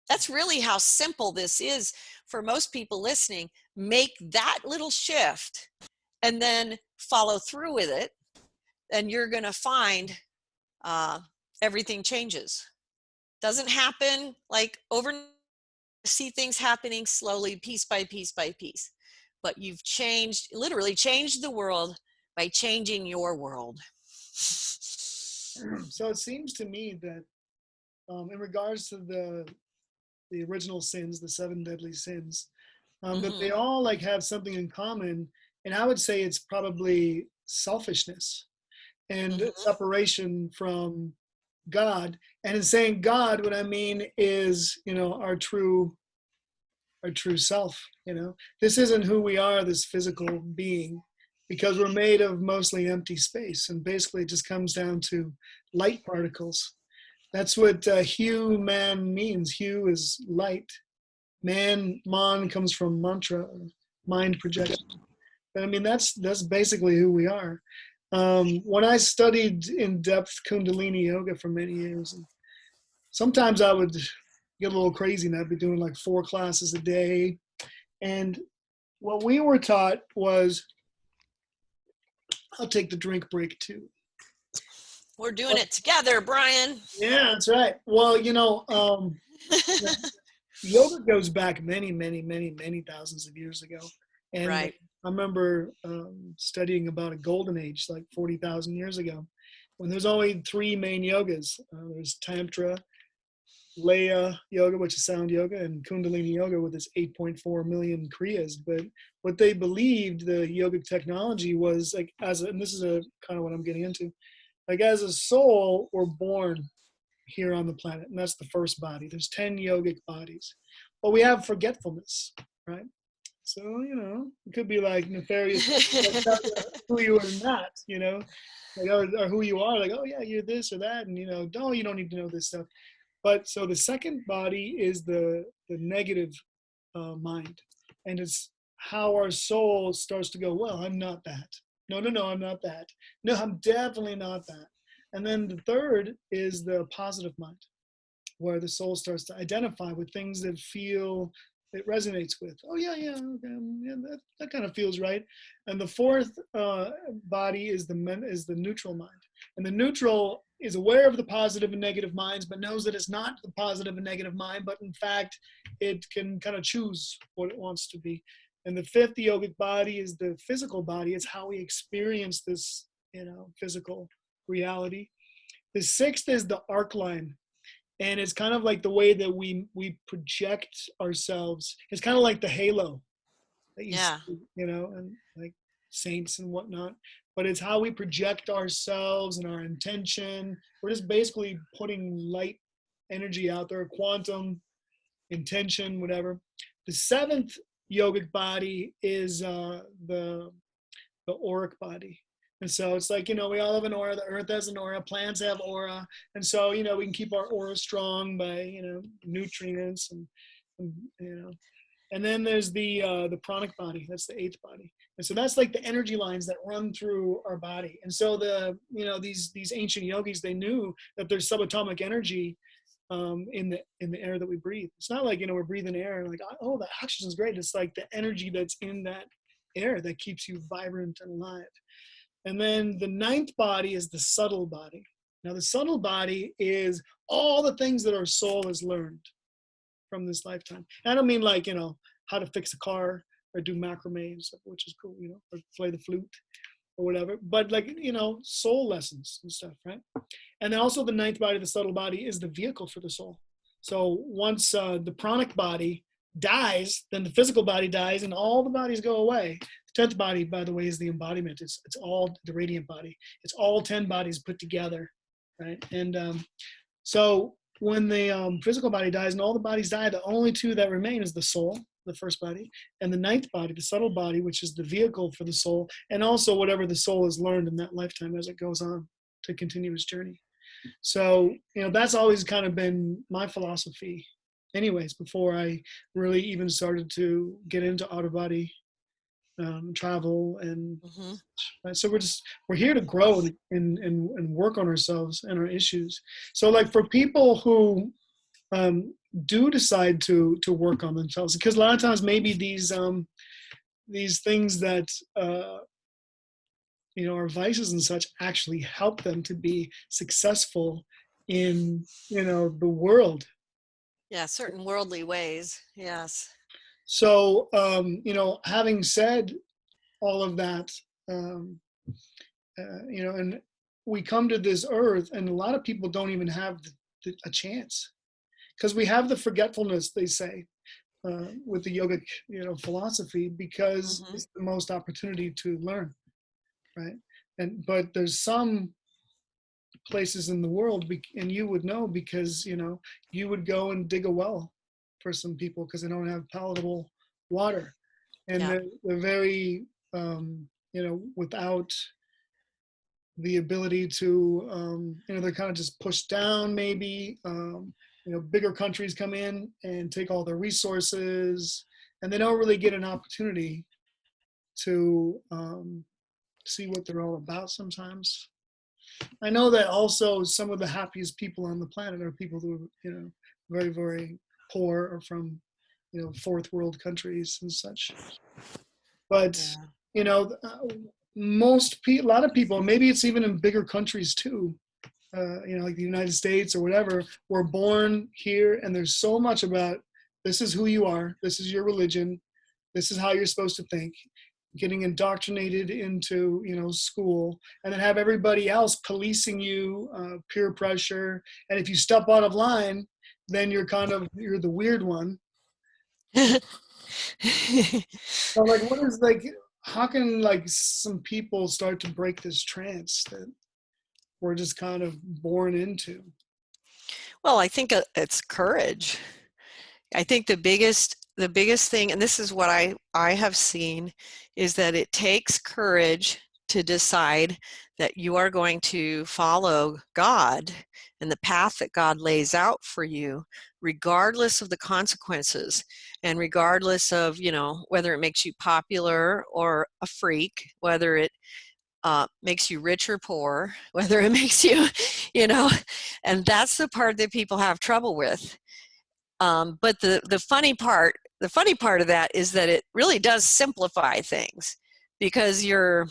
That's really how simple this is for most people listening. Make that little shift and then follow through with it, and you're going to find everything changes. Doesn't happen like overnight. See things happening slowly, piece by piece by piece. But you've literally changed the world by changing your world. So it seems to me that in regards to the original sins, the 7 deadly sins, that they all like have something in common. And I would say it's probably selfishness and separation from God. And in saying God, what I mean is, you know, our true self. You know, this isn't who we are, this physical being, because we're made of mostly empty space, and basically it just comes down to light particles. That's what hue man means. Hue is light. Man comes from mantra, mind projection. But I mean, that's basically who we are. When I studied in depth Kundalini yoga for many years, and sometimes I would get a little crazy and I'd be doing like 4 classes a day. And what we were taught was, I'll take the drink break too. We're doing it together, Brian. Yeah, that's right. Well, yoga goes back many, many, many, many thousands of years ago. And Right. I remember studying about a golden age, like 40,000 years ago, when there's only three main yogas. There's Tantra, Laya Yoga, which is sound yoga, and Kundalini Yoga with its 8.4 million kriyas. But what they believed the yogic technology was like, and this is a kind of what I'm getting into, like as a soul, we're born here on the planet, and that's the first body. There's 10 yogic bodies, but we have forgetfulness, right? So it could be like nefarious who you are not, like or who you are, like, oh yeah, you're this or that, and no, you don't need to know this stuff. But so the second body is the negative mind, and it's how our soul starts to go, well, I'm not that. No, no, no, I'm not that. No, I'm definitely not that. And then the third is the positive mind, where the soul starts to identify with things that feel it resonates with. Oh yeah, yeah, okay, yeah, that kind of feels right. And the fourth body is the neutral mind, and the neutral is aware of the positive and negative minds, but knows that it's not the positive and negative mind, but in fact, it can kind of choose what it wants to be. And the fifth yogic body is the physical body. It's how we experience this, physical reality. The sixth is the arc line, and it's kind of like the way that we project ourselves. It's kind of like the halo that you see, and like saints and whatnot. But it's how we project ourselves and our intention. We're just basically putting light energy out there, quantum intention, whatever. The seventh yogic body is the auric body. And so it's like, we all have an aura. The earth has an aura. Plants have aura. And so, we can keep our aura strong by, nutrients and. And then there's the pranic body. That's the eighth body. And so that's like the energy lines that run through our body. And so these ancient yogis, they knew that there's subatomic energy in the air that we breathe. It's not like, we're breathing air and like, oh, the oxygen's great. It's like the energy that's in that air that keeps you vibrant and alive. And then the ninth body is the subtle body. Now, the subtle body is all the things that our soul has learned from this lifetime. And I don't mean like, how to fix a car or do macrame, which is cool, or play the flute or whatever. But like, soul lessons and stuff, right? And then also the ninth body, the subtle body, is the vehicle for the soul. So once the pranic body dies, then the physical body dies and all the bodies go away. The 10th body, by the way, is the embodiment. It's all the radiant body. It's all 10 bodies put together, right? And so when the physical body dies and all the bodies die, the only two that remain is the soul, the first body, and the ninth body, the subtle body, which is the vehicle for the soul, and also whatever the soul has learned in that lifetime as it goes on to continue its journey. So, that's always kind of been my philosophy anyways, before I really even started to get into out-of-body travel. And so we're here to grow and work on ourselves and our issues. So like for people who do decide to work on themselves, because a lot of times maybe these things that are vices and such actually help them to be successful in the world. Yeah, certain worldly ways. Yes. So having said all of that, and we come to this earth, and a lot of people don't even have a chance, because we have the forgetfulness, they say, with the yogic, philosophy, because it's the most opportunity to learn, right? But there's some places in the world, and you would know, because you would go and dig a well for some people because they don't have palatable water, and they're very without the ability to they're kind of just pushed down, maybe. Bigger countries come in and take all their resources, and they don't really get an opportunity to see what they're all about sometimes. I know that also some of the happiest people on the planet are people who are, very, very poor, or from, fourth world countries and such. But, a lot of people, maybe it's even in bigger countries too, like the United States or whatever, we're born here, and there's so much about this is who you are, this is your religion, this is how you're supposed to think, getting indoctrinated into school, and then have everybody else policing you, peer pressure, and if you step out of line, then you're the weird one. So like, what is like? How can like some people start to break this trance that we're just kind of born into? Well, I think it's courage. I think the biggest thing, and this is what I have seen, is that it takes courage to decide that you are going to follow God and the path that God lays out for you, regardless of the consequences, and regardless of, whether it makes you popular or a freak, whether it makes you rich or poor, whether it makes you, and that's the part that people have trouble with. But the funny part of that is that it really does simplify things, because you're,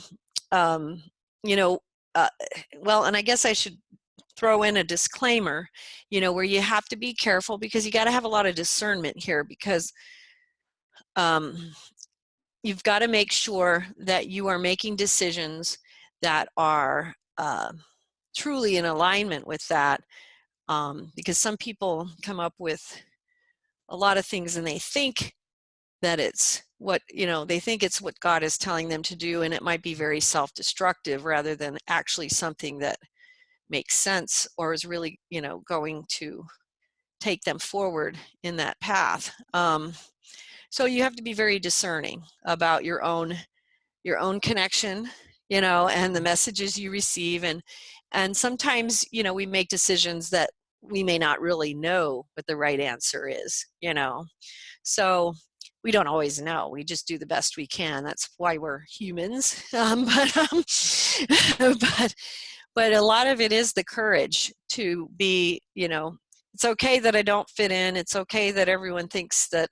well, and I guess I should throw in a disclaimer, where you have to be careful, because you got to have a lot of discernment here, because you've got to make sure that you are making decisions that are truly in alignment with that, because some people come up with a lot of things and they think that it's what, they think it's what God is telling them to do, and it might be very self-destructive rather than actually something that makes sense or is really, going to take them forward in that path. So you have to be very discerning about your own connection, and the messages you receive, and sometimes, we make decisions that we may not really know what the right answer is, so we don't always know. We just do the best we can. That's why we're humans. But a lot of it is the courage to be, it's okay that I don't fit in. It's okay that everyone thinks that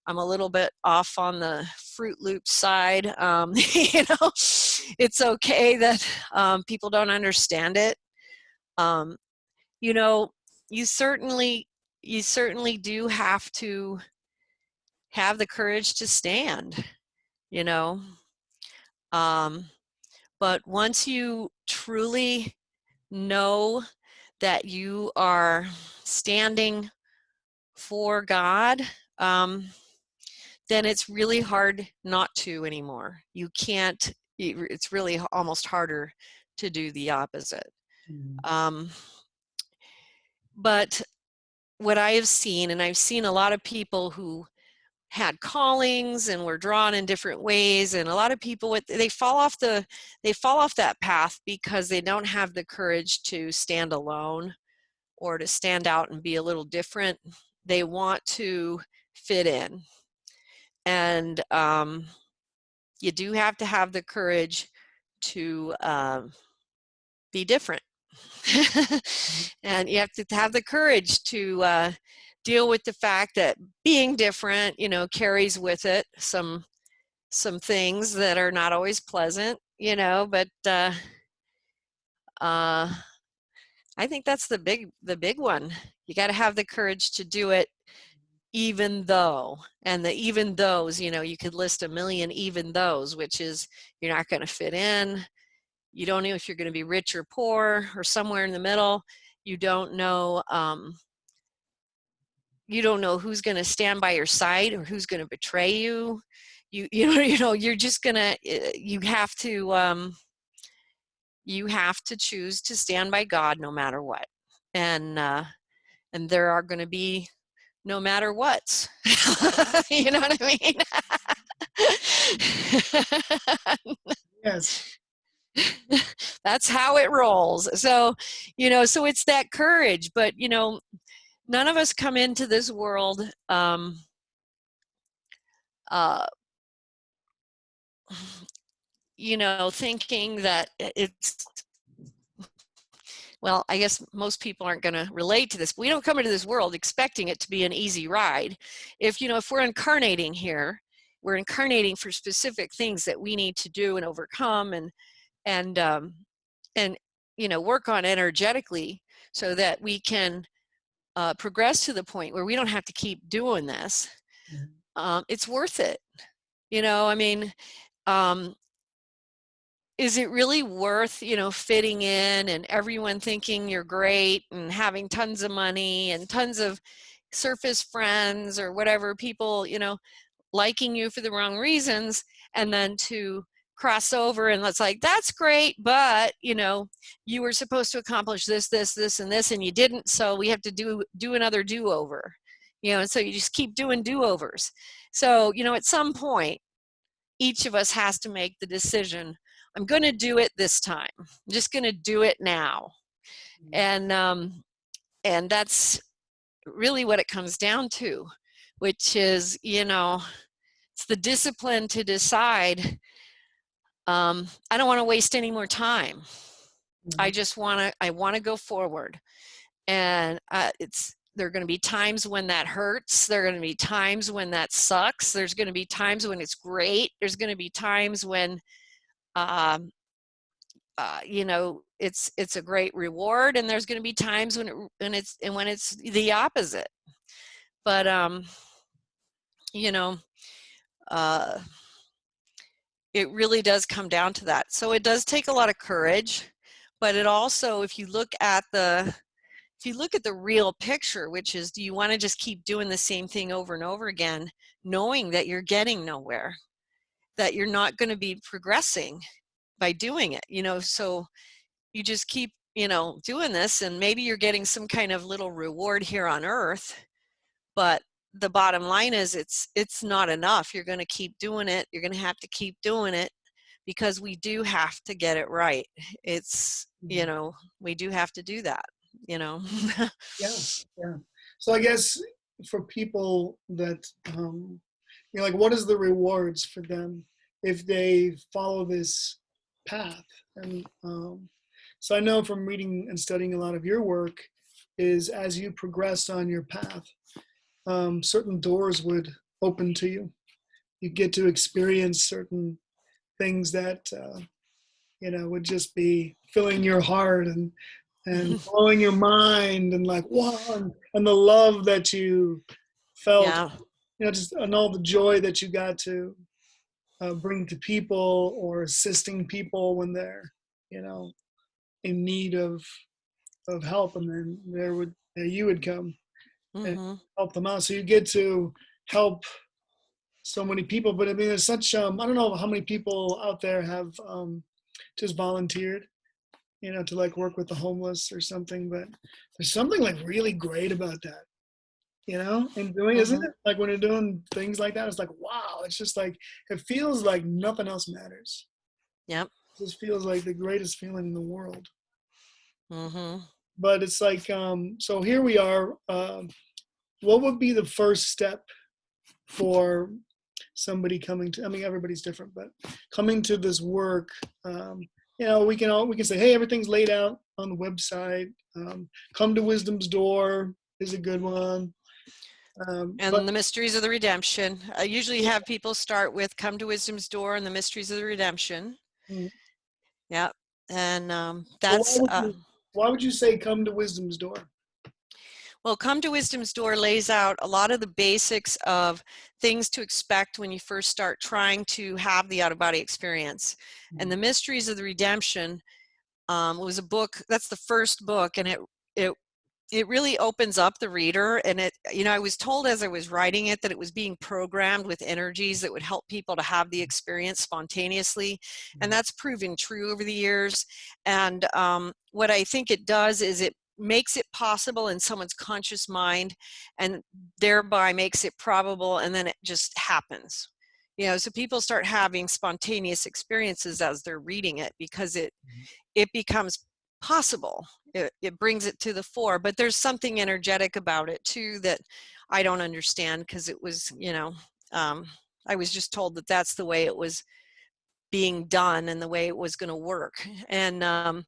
I'm a little bit off on the Fruit Loop side. It's okay that people don't understand it. You certainly do have to have the courage to stand, you know. But once you truly know that you are standing for God, then it's really hard not to anymore. You can't, it's really almost harder to do the opposite. But what I have seen, and I've seen a lot of people who had callings and were drawn in different ways, and a lot of people, they fall off that path because they don't have the courage to stand alone or to stand out and be a little different. They want to fit in, and you do have to have the courage to be different. And you have to have the courage to deal with the fact that being different, carries with it some things that are not always pleasant, but I think that's the big one. You got to have the courage to do it, even though, and the even those, you could list a million even those, which is you're not going to fit in. You don't know if you're going to be rich or poor or somewhere in the middle. You don't know who's going to stand by your side or who's going to betray you. You're just going to, you have to choose to stand by God no matter what. And there are going to be no matter what. You know what I mean? Yes. That's how it rolls. So, so it's that courage, but, none of us come into this world thinking that it's, well, I guess most people aren't going to relate to this. We don't come into this world expecting it to be an easy ride. If we're incarnating here, we're incarnating for specific things that we need to do and overcome, and work on energetically so that we can progress to the point where we don't have to keep doing this, it's worth it. I mean, is it really worth, fitting in and everyone thinking you're great and having tons of money and tons of surface friends or whatever, people, liking you for the wrong reasons, and then to cross over and it's like, that's great, but you were supposed to accomplish this, this, and this, and you didn't, so we have to do another do-over, and so you just keep doing do-overs. So, at some point, each of us has to make the decision, I'm going to do it this time. I'm just going to do it now. And that's really what it comes down to, which is, it's the discipline to decide, I don't want to waste any more time. I want to go forward. And there are going to be times when that hurts. There are going to be times when that sucks. There's going to be times when it's great. There's going to be times when, it's a great reward. And there's going to be times when it's the opposite. But, it really does come down to that. So it does take a lot of courage, but it also, if you look at the real picture, which is, do you want to just keep doing the same thing over and over again, knowing that you're getting nowhere, that you're not going to be progressing by doing it, so you just keep, doing this, and maybe you're getting some kind of little reward here on earth, but the bottom line is it's not enough. You're going to keep doing it. You're going to have to keep doing it, because we do have to get it right. It's, we do have to do that, Yeah. So I guess for people that, like, what is the rewards for them if they follow this path? And so I know from reading and studying a lot of your work is, as you progress on your path, certain doors would open to you. You get to experience certain things that, would just be filling your heart and blowing your mind, and like, wow, and the love that you felt, just, and all the joy that you got to bring to people, or assisting people when they're, in need of help, and then you would come and help them out. So you get to help so many people. But I mean, there's such, I don't know how many people out there have just volunteered, to like work with the homeless or something, but there's something like really great about that, and doing, isn't it? Like when you're doing things like that, it's like, wow, it's just like, it feels like nothing else matters. Yep. It just feels like the greatest feeling in the world. But it's like, so here we are. What would be the first step for somebody coming to, I mean, everybody's different, but coming to this work? We can say, hey, everything's laid out on the website. Come to Wisdom's Door is a good one. And the Mysteries of the Redemption. I usually have people start with Come to Wisdom's Door and the Mysteries of the Redemption. Yeah. And that's... why would you say come to Wisdom's Door? Well, Come to Wisdom's Door lays out a lot of the basics of things to expect when you first start trying to have the out-of-body experience. And the Mysteries of the Redemption was a book, that's the first book, and it really opens up the reader. And it, I was told as I was writing it that it was being programmed with energies that would help people to have the experience spontaneously. And that's proven true over the years. And what I think it does is it makes it possible in someone's conscious mind, and thereby makes it probable, and then it just happens. So people start having spontaneous experiences as they're reading it, because it becomes possible. It brings it to the fore. But there's something energetic about it too that I don't understand, because it was, I was just told that that's the way it was being done and the way it was going to work. And Come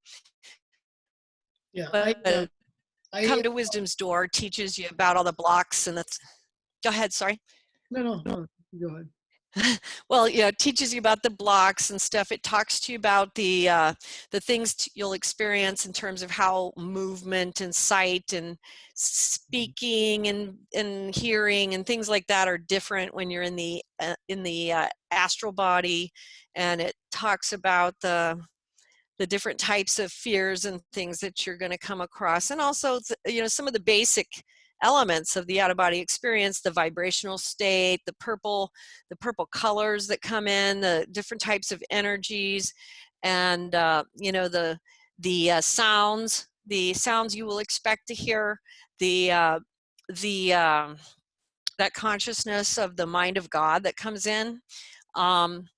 to Wisdom's Door teaches you about all the blocks and the... Go ahead, sorry. No, go ahead. Well, yeah, it teaches you about the blocks and stuff. It talks to you about the things you'll experience in terms of how movement and sight and speaking and hearing and things like that are different when you're in the astral body. And it talks about the different types of fears and things that you're going to come across, and also some of the basic elements of the out-of-body experience, the vibrational state, the purple colors that come in, the different types of energies, and the sounds you will expect to hear, the that consciousness of the mind of God that comes in. um,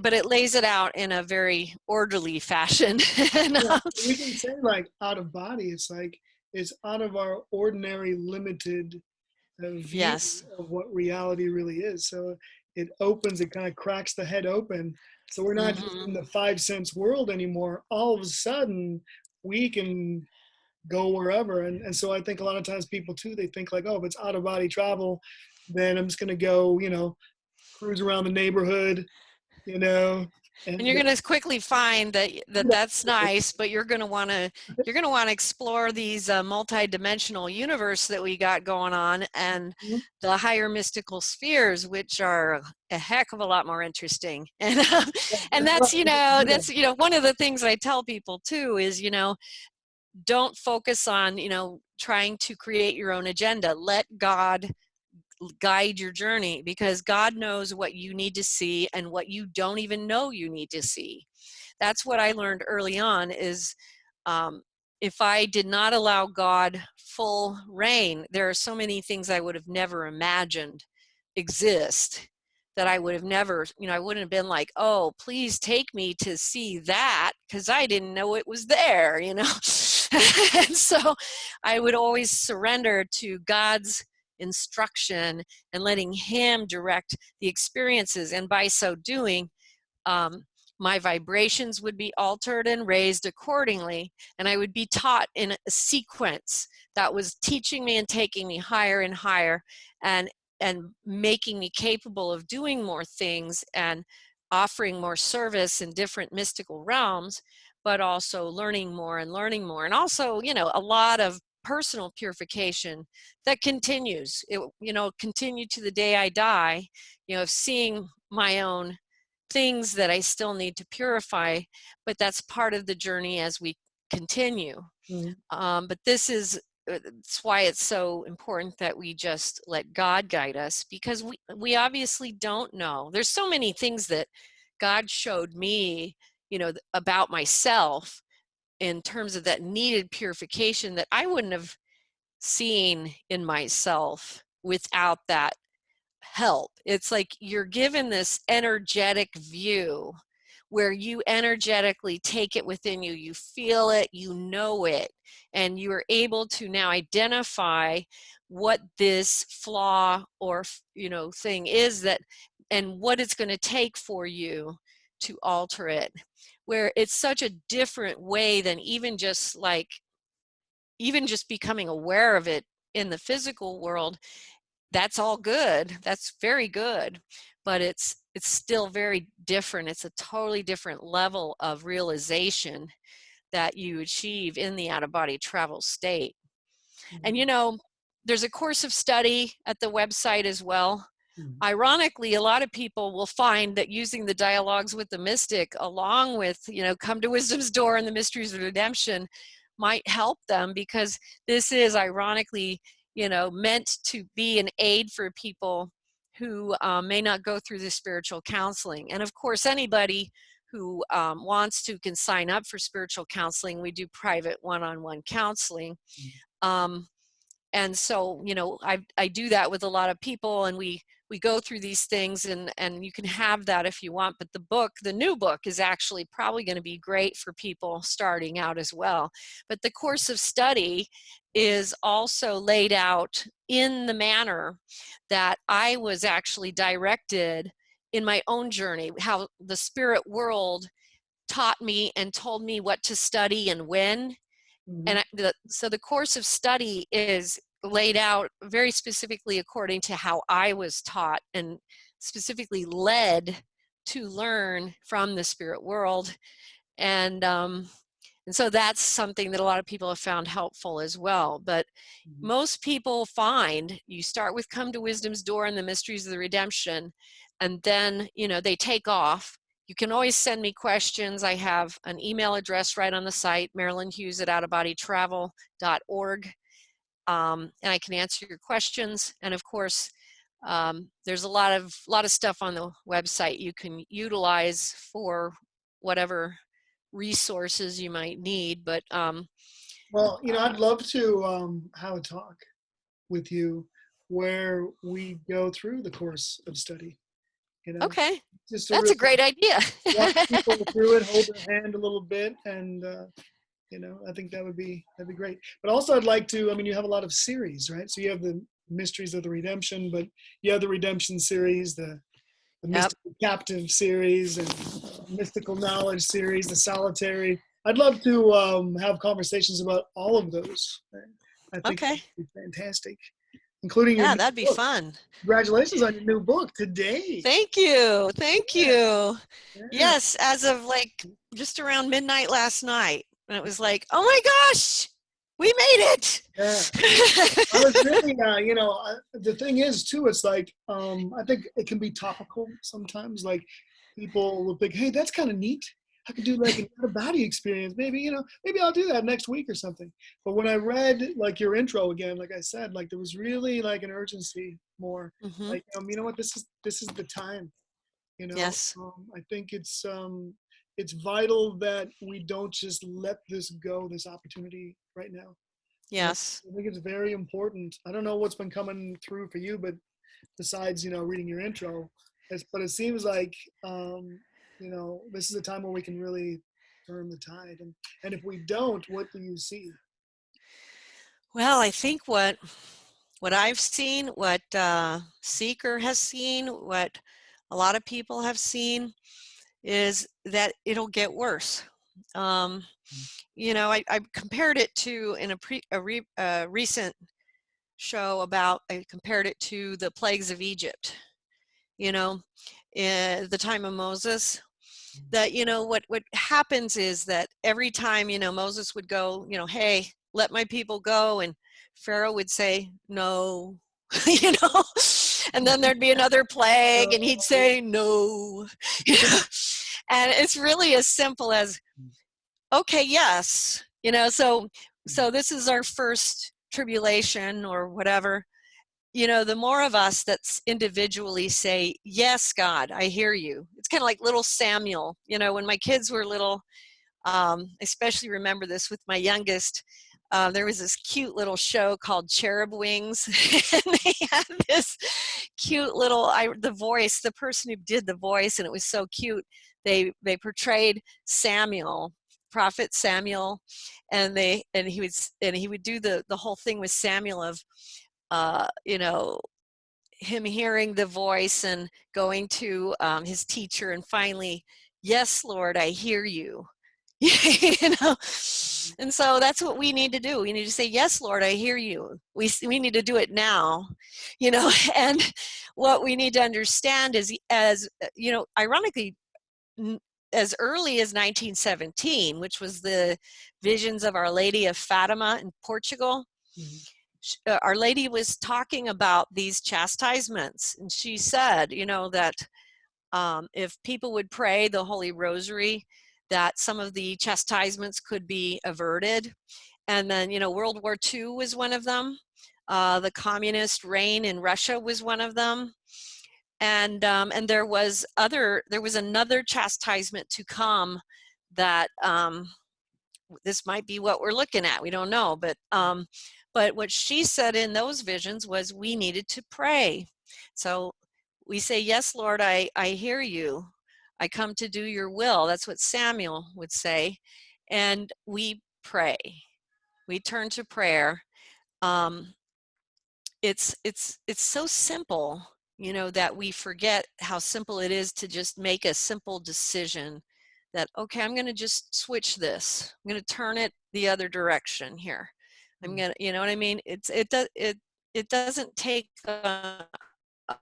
but it lays it out in a very orderly fashion. And, Yeah, we can say like out of body. It's like it's out of our ordinary limited view yes. of what reality really is. So it opens, it kind of cracks the head open. So we're not just Hmm. in the 5 sense world anymore. All of a sudden, we can go wherever. And so I think a lot of times people too, they think like, oh, if it's out of body travel, then I'm just going to go, cruise around the neighborhood, you know, And and you're going to quickly find that's nice, but you're going to want to explore these multi-dimensional universe that we got going on, and the higher mystical spheres, which are a heck of a lot more interesting. And that's one of the things I tell people too is, don't focus on, trying to create your own agenda. Let God guide your journey, because God knows what you need to see and what you don't even know you need to see. That's what I learned early on is, if I did not allow God full reign, there are so many things I would have never imagined exist, that I would have never, I wouldn't have been like, oh, please take me to see that, because I didn't know it was there. And so I would always surrender to God's instruction and letting Him direct the experiences. And by so doing, um, my vibrations would be altered and raised accordingly, and I would be taught in a sequence that was teaching me and taking me higher and higher, and making me capable of doing more things and offering more service in different mystical realms, but also learning more and learning more, and also a lot of personal purification that continues. It continue to the day I die, of seeing my own things that I still need to purify, but that's part of the journey as we continue. But that's why it's so important that we just let God guide us, because we obviously don't know. There's so many things that God showed me, about myself in terms of that needed purification that I wouldn't have seen in myself without that help. It's like you're given this energetic view where you energetically take it within you, you feel it, you know it, and you are able to now identify what this flaw or thing is, that and what it's going to take for you to alter it, where it's such a different way than even just becoming aware of it in the physical world. That's all good. That's very good, but it's still very different. It's a totally different level of realization that you achieve in the out-of-body travel state. And there's a course of study at the website as well. Ironically, a lot of people will find that using the dialogues with the mystic along with, Come to Wisdom's Door and the Mysteries of Redemption might help them, because this is ironically, meant to be an aid for people who may not go through the spiritual counseling. And of course, anybody who wants to can sign up for spiritual counseling. We do private one-on-one counseling. And so I do that with a lot of people, and we go through these things, and you can have that if you want. But the new book is actually probably going to be great for people starting out as well. But the course of study is also laid out in the manner that I was actually directed in my own journey, how the spirit world taught me and told me what to study and when. And so the course of study is laid out very specifically according to how I was taught and specifically led to learn from the spirit world. And so that's something that a lot of people have found helpful as well. But most people find you start with Come to Wisdom's Door and the Mysteries of the Redemption, and then, they take off. You can always send me questions. I have an email address right on the site, Marilynn Hughes at outofbodytravel.org. And I can answer your questions. And of course, there's a lot of stuff on the website you can utilize for whatever resources you might need. But well, I'd love to have a talk with you where we go through the course of study. Okay, just to that's really a great idea. walk people through it, hold their hand a little bit, and I think that'd be great. But also, I'd like to. You have a lot of series, right? So you have the Mysteries of the Redemption, but you have the Redemption series, the Mystical Captive series, and Mystical Knowledge series, the Solitary. I'd love to have conversations about all of those. I think Okay. that'd be fantastic, including your new that'd be book. fun. Congratulations on your new book today. Thank you. Yeah. Yes, as of just around midnight last night. And it was like, oh my gosh, we made it. Yeah. I was really, the thing is too, it's like, I think it can be topical sometimes. Like people will think, hey, that's kind of neat. I could do like an out-of-body experience. Maybe, maybe I'll do that next week or something. But when I read like your intro again, like I said, like there was really like an urgency more. Like, you know what, this is the time. Yes. I think it's vital that we don't just let this go, this opportunity right now. Yes. I think it's very important. I don't know what's been coming through for you, but besides, reading your intro, but it seems like, this is a time where we can really turn the tide. And if we don't, what do you see? Well, I think what I've seen, what Seeker has seen, what a lot of people have seen is that it'll get worse. I compared it to in a recent show I compared it to the plagues of Egypt, in the time of Moses, that, what happens is that every time, Moses would go, hey, let my people go. And Pharaoh would say, no, and then there'd be another plague and he'd say, no, and it's really as simple as, okay, yes, so this is our first tribulation or whatever. The more of us that's individually say, yes, God, I hear you. It's kind of like little Samuel. When my kids were little, I especially remember this with my youngest. There was this cute little show called Cherub Wings, and they had this cute little, the person who did the voice, and it was so cute. They portrayed Samuel, Prophet Samuel, and he would do the whole thing with Samuel of, him hearing the voice and going to his teacher and finally, yes, Lord, I hear you. And so that's what we need to do. We need to say, yes, Lord, I hear you. We need to do it now, and what we need to understand is, as ironically, as early as 1917, which was the visions of Our Lady of Fatima in Portugal, Our Lady was talking about these chastisements, and she said, that if people would pray the Holy Rosary, that some of the chastisements could be averted. And then, World War II was one of them. The communist reign in Russia was one of them. And there was another chastisement to come that this might be what we're looking at. We don't know, but what she said in those visions was we needed to pray. So we say, yes, Lord, I hear you. I come to do your will. That's what Samuel would say. And we pray. We turn to prayer. It's so simple, that we forget how simple it is to just make a simple decision that, okay, I'm going to just switch this. I'm going to turn it the other direction here. I'm going to, you know what I mean? It doesn't take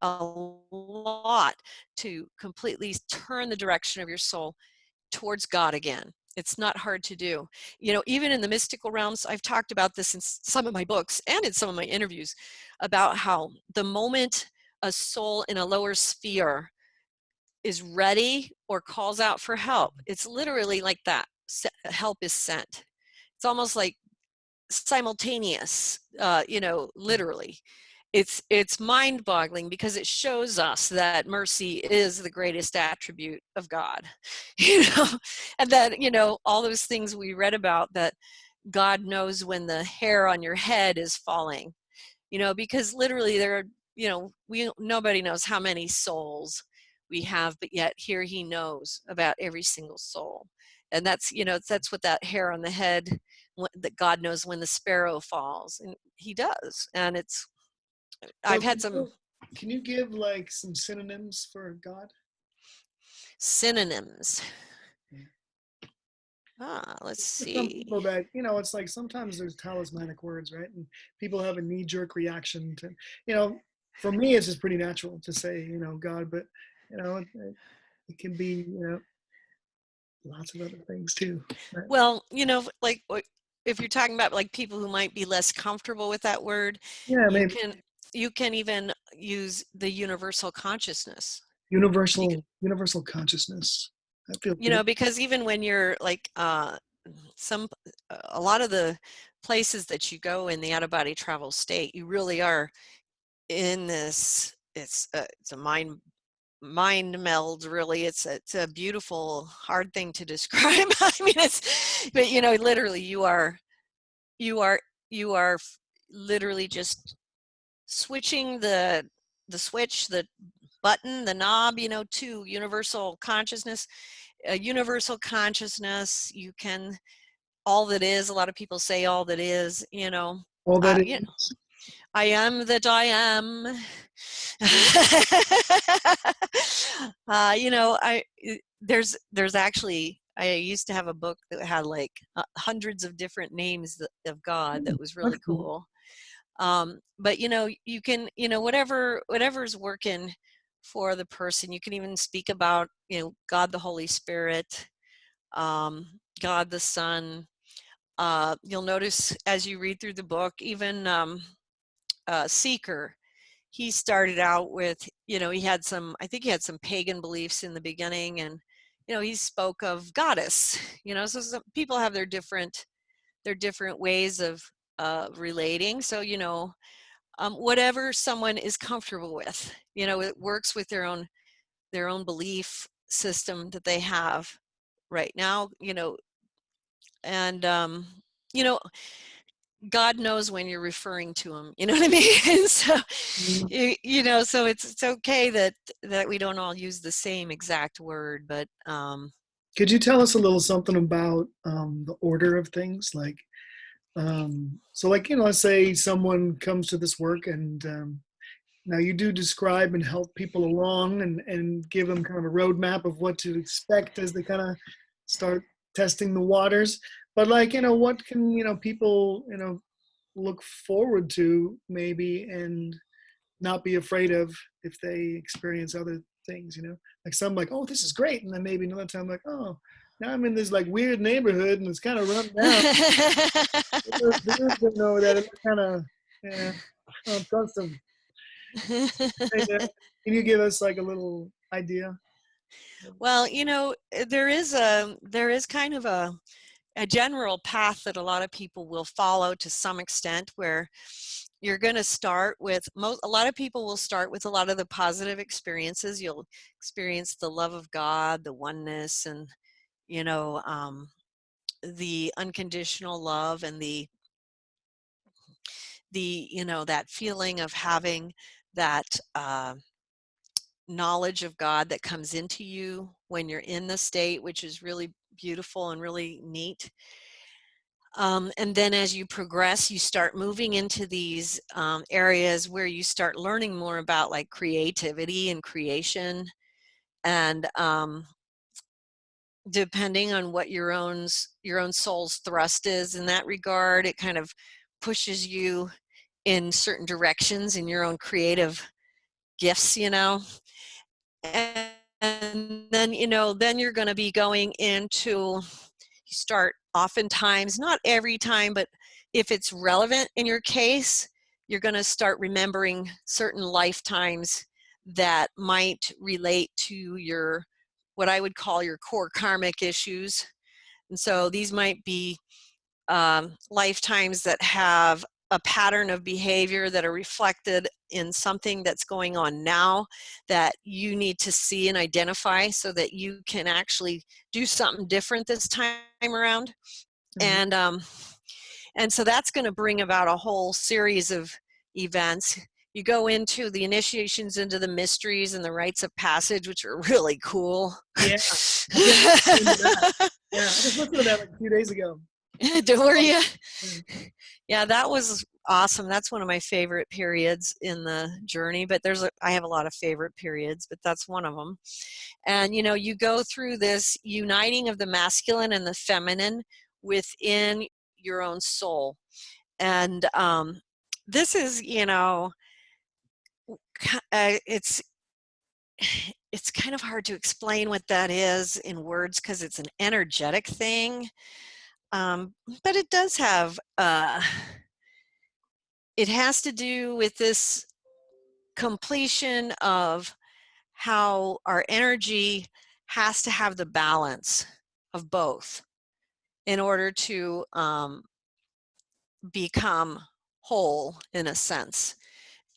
a lot to completely turn the direction of your soul towards God again. It's not hard to do. Even in the mystical realms, I've talked about this in some of my books and in some of my interviews about how the moment a soul in a lower sphere is ready or calls out for help, it's literally like that. Help is sent. It's almost like simultaneous, literally. It's mind-boggling because it shows us that mercy is the greatest attribute of God, and that, all those things we read about, that God knows when the hair on your head is falling, because literally there are, nobody knows how many souls we have, but yet here he knows about every single soul. And that's, that's what that hair on the head, that God knows when the sparrow falls, and he does. And So I've had some can you give like some synonyms for God? synonyms. Yeah. Let's For some see. people that, it's like sometimes there's talismanic words, right? And people have a knee-jerk reaction to, for me, it's just pretty natural to say, God, but, it can be, lots of other things too. Right? Well, like if you're talking about like people who might be less comfortable with that word, Yeah, you maybe. can you can even use the universal consciousness. Universal consciousness. I feel good. Because even when you're like a lot of the places that you go in the out-of-body travel state, you really are in this, it's a mind meld, really. It's a beautiful, hard thing to describe. I mean, but literally you are you are literally just switching the switch, the button, the knob, to universal consciousness. A universal consciousness, you can, all that is, a lot of people say all that is, All that you know, is. I am that I am. There's actually, I used to have a book that had like hundreds of different names of God. That was That's really cool. cool. But you can, whatever's working for the person. You can even speak about, God the Holy Spirit, God the Son. You'll notice as you read through the book, even Seeker, he started out with, he had some, I think he had some pagan beliefs in the beginning, and he spoke of goddess. So some people have their different ways of relating. So whatever someone is comfortable with, it works with their own belief system that they have right now, and you know God knows when you're referring to him, you know what I mean? So Mm. so it's okay that we don't all use the same exact word, but Could you tell us a little something about the order of things? Like, so like, let's say someone comes to this work and now you do describe and help people along and give them kind of a roadmap of what to expect as they kind of start testing the waters. But like, what can, people, look forward to maybe and not be afraid of if they experience other things, like some like, oh, this is great. And then maybe another time like, oh, now I'm in this like weird neighborhood and it's kind of run down. That it's kind of, yeah, I don't trust them. Can you give us like a little idea? well, there is kind of a general path that a lot of people will follow to some extent, where you're going to start with a lot of people will start with a lot of the positive experiences. You'll experience the love of God, the oneness, and you know the unconditional love, and that feeling of having that knowledge of God that comes into you when you're in the state, which is really beautiful and really neat. And then as you progress, you start moving into these areas where you start learning more about like creativity and creation. And depending on what your own soul's thrust is in that regard, it kind of pushes you in certain directions in your own creative gifts, and then, then you're going to be going into, you start oftentimes, not every time, but if it's relevant in your case, you're going to start remembering certain lifetimes that might relate to your, what I would call your core karmic issues. And so these might be lifetimes that have a pattern of behavior that are reflected in something that's going on now that you need to see and identify so that you can actually do something different this time around. Mm-hmm. And so that's going to bring about a whole series of events. You go into the initiations into the mysteries and the rites of passage, which are really cool. Yeah, I can't wait to get into that. Yeah, I just listened to that like a few days ago. Were you? Yeah. Yeah, that was awesome. That's one of my favorite periods in the journey, but I have a lot of favorite periods, but that's one of them. And you go through this uniting of the masculine and the feminine within your own soul. And this is, it's kind of hard to explain what that is in words because it's an energetic thing. But it does have, it has to do with this completion of how our energy has to have the balance of both in order to become whole in a sense.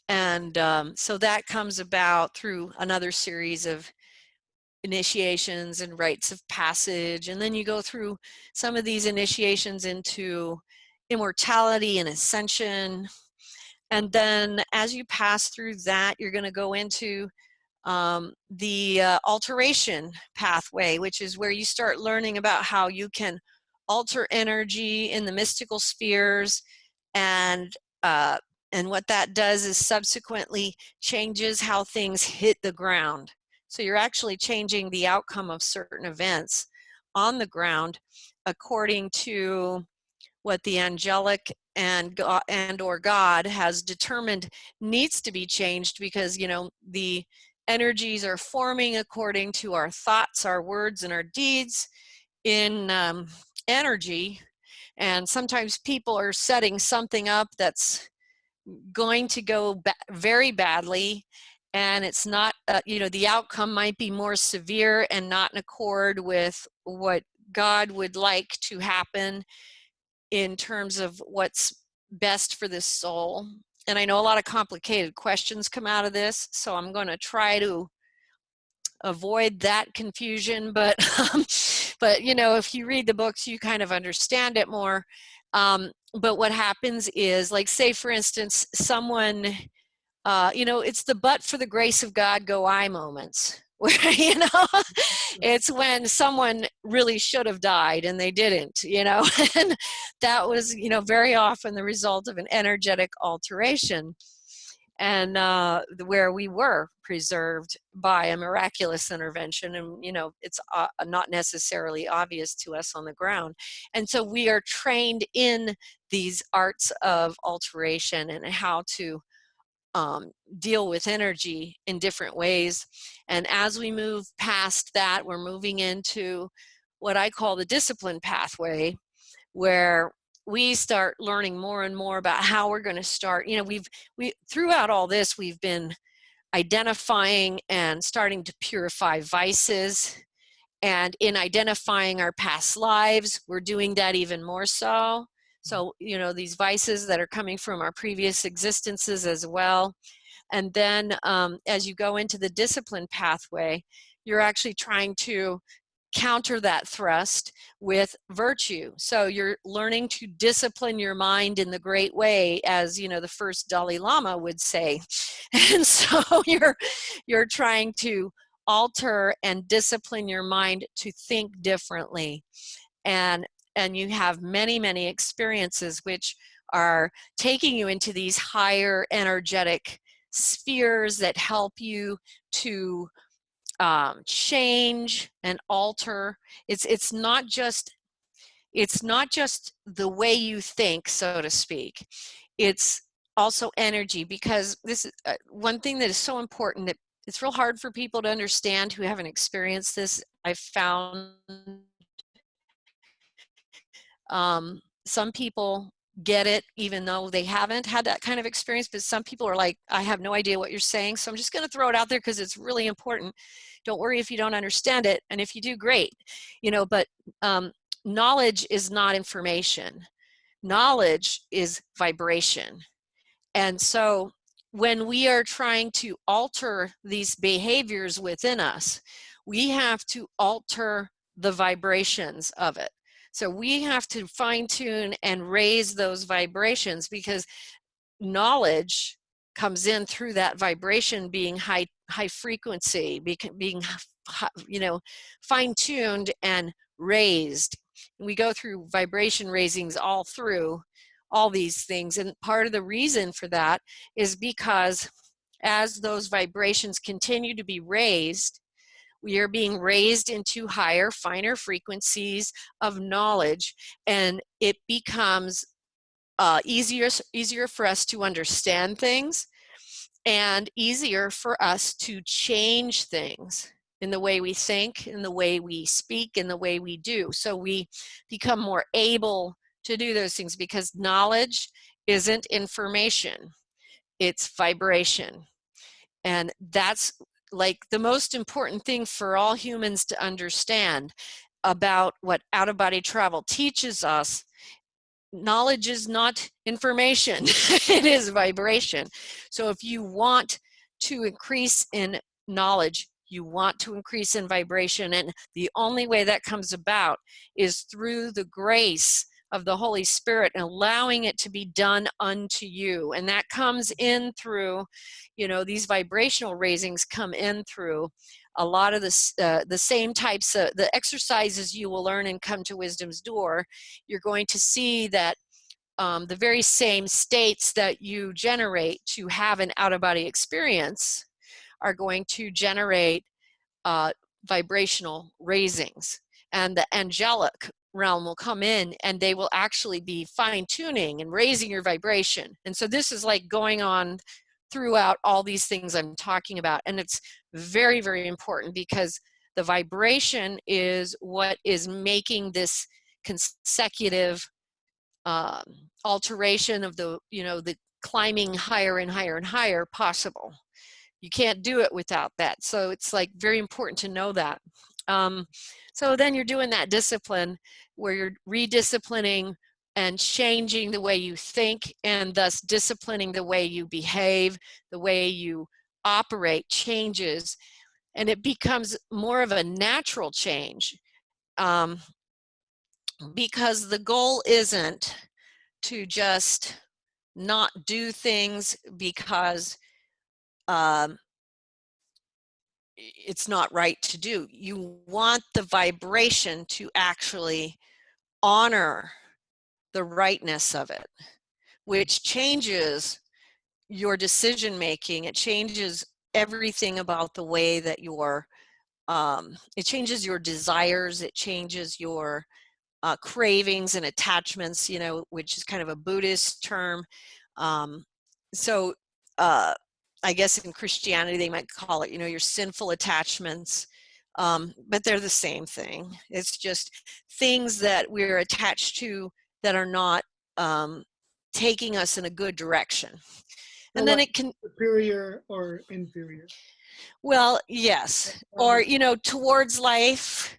And so that comes about through another series of initiations and rites of passage. And then you go through some of these initiations into immortality and ascension. And then as you pass through that, you're going to go into the alteration pathway, which is where you start learning about how you can alter energy in the mystical spheres, and what that does is subsequently changes how things hit the ground. So you're actually changing the outcome of certain events on the ground according to what the angelic and God, and or God has determined needs to be changed, because the energies are forming according to our thoughts, our words, and our deeds in energy. And sometimes people are setting something up that's going to go very badly, and it's not, the outcome might be more severe and not in accord with what God would like to happen in terms of what's best for this soul. And I know a lot of complicated questions come out of this, so I'm going to try to avoid that confusion, but but if you read the books you kind of understand it more. But what happens is, like, say for instance, someone it's the "but for the grace of God go I" moments where it's when someone really should have died and they didn't, and that was very often the result of an energetic alteration, and where we were preserved by a miraculous intervention, and it's not necessarily obvious to us on the ground. And so we are trained in these arts of alteration and how to deal with energy in different ways. And as we move past that, we're moving into what I call the discipline pathway, where we start learning more and more about how we're going to start. We throughout all this, we've been identifying and starting to purify vices. And in identifying our past lives, we're doing that even more so. So, these vices that are coming from our previous existences as well. And then as you go into the discipline pathway, you're actually trying to counter that thrust with virtue. So you're learning to discipline your mind in the great way, as the first Dalai Lama would say. And so you're trying to alter and discipline your mind to think differently. And you have many, many experiences which are taking you into these higher energetic spheres that help you to change and alter. It's not just the way you think, so to speak. It's also energy, because this is one thing that is so important that it's real hard for people to understand who haven't experienced this. I've found some people get it even though they haven't had that kind of experience, but some people are like, I have no idea what you're saying, so I'm just going to throw it out there because it's really important. Don't worry if you don't understand it, and if you do, great. You know, but knowledge is not information. Knowledge is vibration. And so when we are trying to alter these behaviors within us, we have to alter the vibrations of it. So we have to fine tune and raise those vibrations, because knowledge comes in through that vibration being high frequency, being you know, fine tuned and raised. We go through vibration raisings all through all these things, and part of the reason for that is because as those vibrations continue to be raised, we are being raised into higher, finer frequencies of knowledge, and it becomes easier for us to understand things, and easier for us to change things in the way we think, in the way we speak, in the way we do. So we become more able to do those things, because knowledge isn't information, it's vibration. And that's like the most important thing for all humans to understand about what out-of-body travel teaches us. Knowledge is not information, it is vibration. So if you want to increase in knowledge, you want to increase in vibration, and the only way that comes about is through the grace of the Holy Spirit and allowing it to be done unto you. And that comes in through, you know, these vibrational raisings come in through a lot of the same types of the exercises you will learn and Come to Wisdom's Door. You're going to see that the very same states that you generate to have an out-of-body experience are going to generate vibrational raisings. And the angelic realm will come in, and they will actually be fine-tuning and raising your vibration. And so this is like going on throughout all these things I'm talking about. And it's very, very important, because the vibration is what is making this consecutive alteration of the, you know, the climbing higher and higher and higher possible. You can't do it without that. So it's like very important to know that. So then you're doing that discipline where you're redisciplining and changing the way you think, and thus disciplining the way you behave, the way you operate changes, and it becomes more of a natural change, because the goal isn't to just not do things because it's not right to do. You want the vibration to actually honor the rightness of it, which changes your decision making. It changes everything about the way that you're, it changes your desires, it changes your cravings and attachments, you know, which is kind of a Buddhist term. So I guess in Christianity they might call it, you know, your sinful attachments, but they're the same thing. It's just things that we're attached to that are not taking us in a good direction. And then it can superior or inferior. Well, yes, or you know, towards life,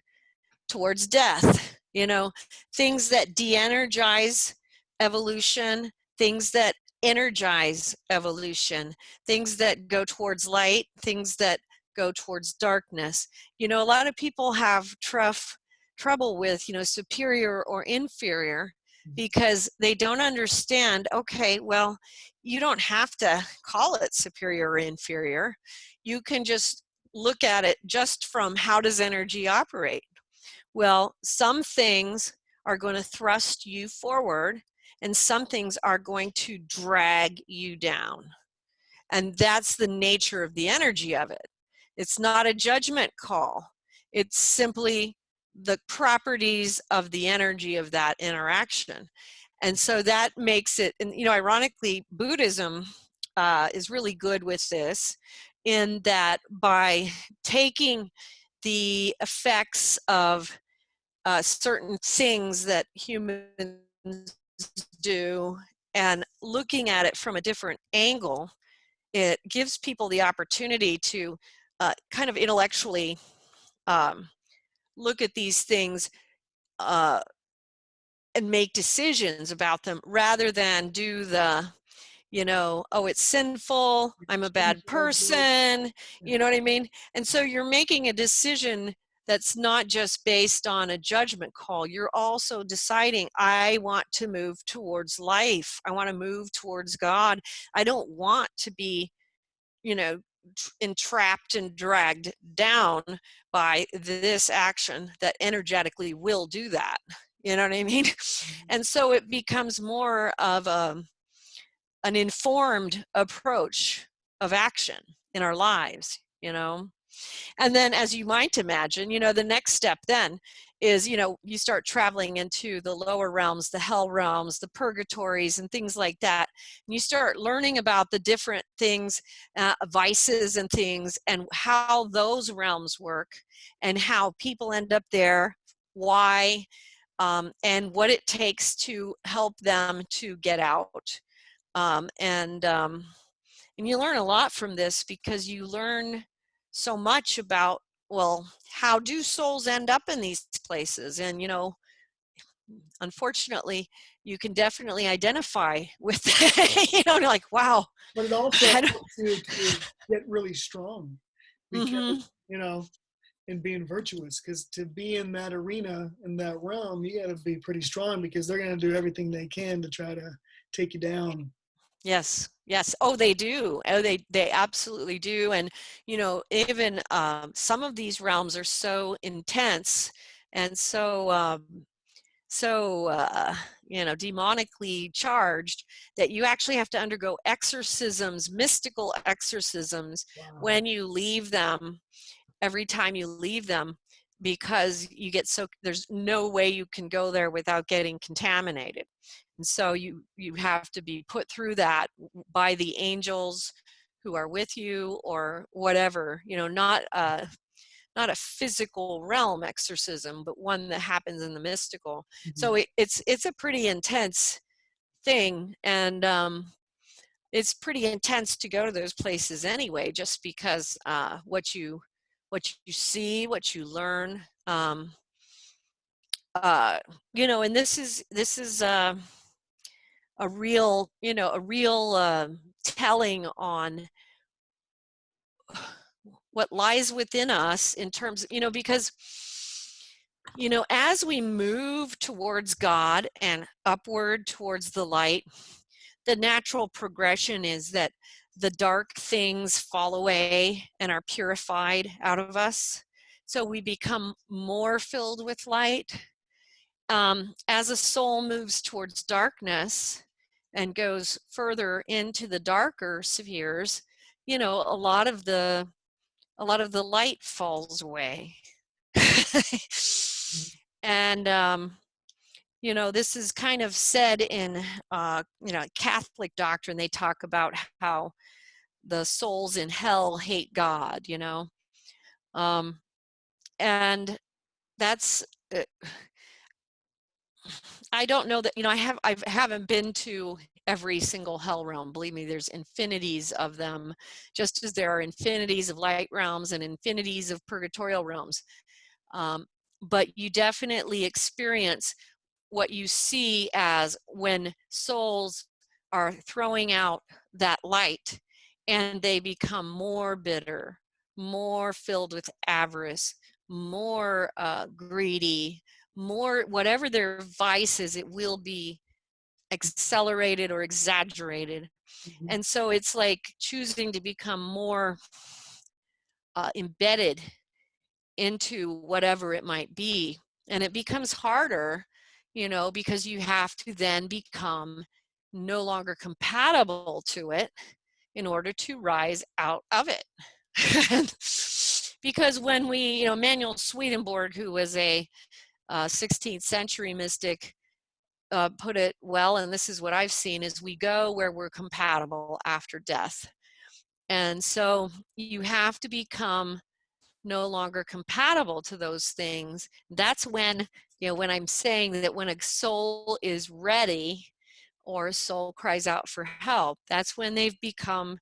towards death, you know, things that de-energize evolution, things that energize evolution, things that go towards light, things that go towards darkness. You know, a lot of people have trouble with, you know, superior or inferior, because they don't understand, okay, well, you don't have to call it superior or inferior. You can just look at it just from how does energy operate. Well, some things are going to thrust you forward, and some things are going to drag you down. And that's the nature of the energy of it. It's not a judgment call. It's simply the properties of the energy of that interaction. And so that makes it, and ironically, Buddhism is really good with this, in that by taking the effects of certain things that humans do and looking at it from a different angle, it gives people the opportunity to kind of intellectually look at these things and make decisions about them, rather than do the, oh, it's sinful, I'm a bad person, you know what I mean? And so you're making a decision that's not just based on a judgment call. You're also deciding, I want to move towards life. I want to move towards God. I don't want to be, entrapped and dragged down by this action that energetically will do that. You know what I mean? And so it becomes more of an informed approach of action in our lives, And then, as you might imagine, the next step then is, you start traveling into the lower realms, the hell realms, the purgatories, and things like that. And you start learning about the different things, vices and things, and how those realms work, and how people end up there, why, and what it takes to help them to get out. And you learn a lot from this, because you learn so much about, well, how do souls end up in these places? And unfortunately, you can definitely identify with like, wow. But it also helps you to get really strong, because in being virtuous, because to be in that arena, in that realm, you got to be pretty strong, because they're going to do everything they can to try to take you down. Yes. Oh, they do. Oh, they absolutely do. And even some of these realms are so intense and so demonically charged, that you actually have to undergo exorcisms, mystical exorcisms, when you leave them, every time you leave them, because you get there's no way you can go there without getting contaminated. And so you have to be put through that by the angels who are with you, or whatever, not a physical realm exorcism, but one that happens in the mystical. So it's a pretty intense thing, and it's pretty intense to go to those places anyway, just because what you see, what you learn, and this is a real telling on what lies within us, in terms because as we move towards God and upward towards the light, the natural progression is that the dark things fall away and are purified out of us. So we become more filled with light. As a soul moves towards darkness and goes further into the darker spheres, a lot of the light falls away. And this is kind of said in Catholic doctrine. They talk about how the souls in hell hate God, and that's I don't know that, I haven't been to every single hell realm. Believe me, there's infinities of them, just as there are infinities of light realms and infinities of purgatorial realms. But you definitely experience what you see as when souls are throwing out that light, and they become more bitter, more filled with avarice, more greedy, more whatever their vice is, it will be accelerated or exaggerated. And so it's like choosing to become more embedded into whatever it might be. And it becomes harder, because you have to then become no longer compatible to it in order to rise out of it. Because when we, Emanuel Swedenborg, who was a 16th century mystic, put it well, and this is what I've seen, is we go where we're compatible after death. And so you have to become no longer compatible to those things. That's when, when I'm saying that when a soul is ready or a soul cries out for help, that's when they've become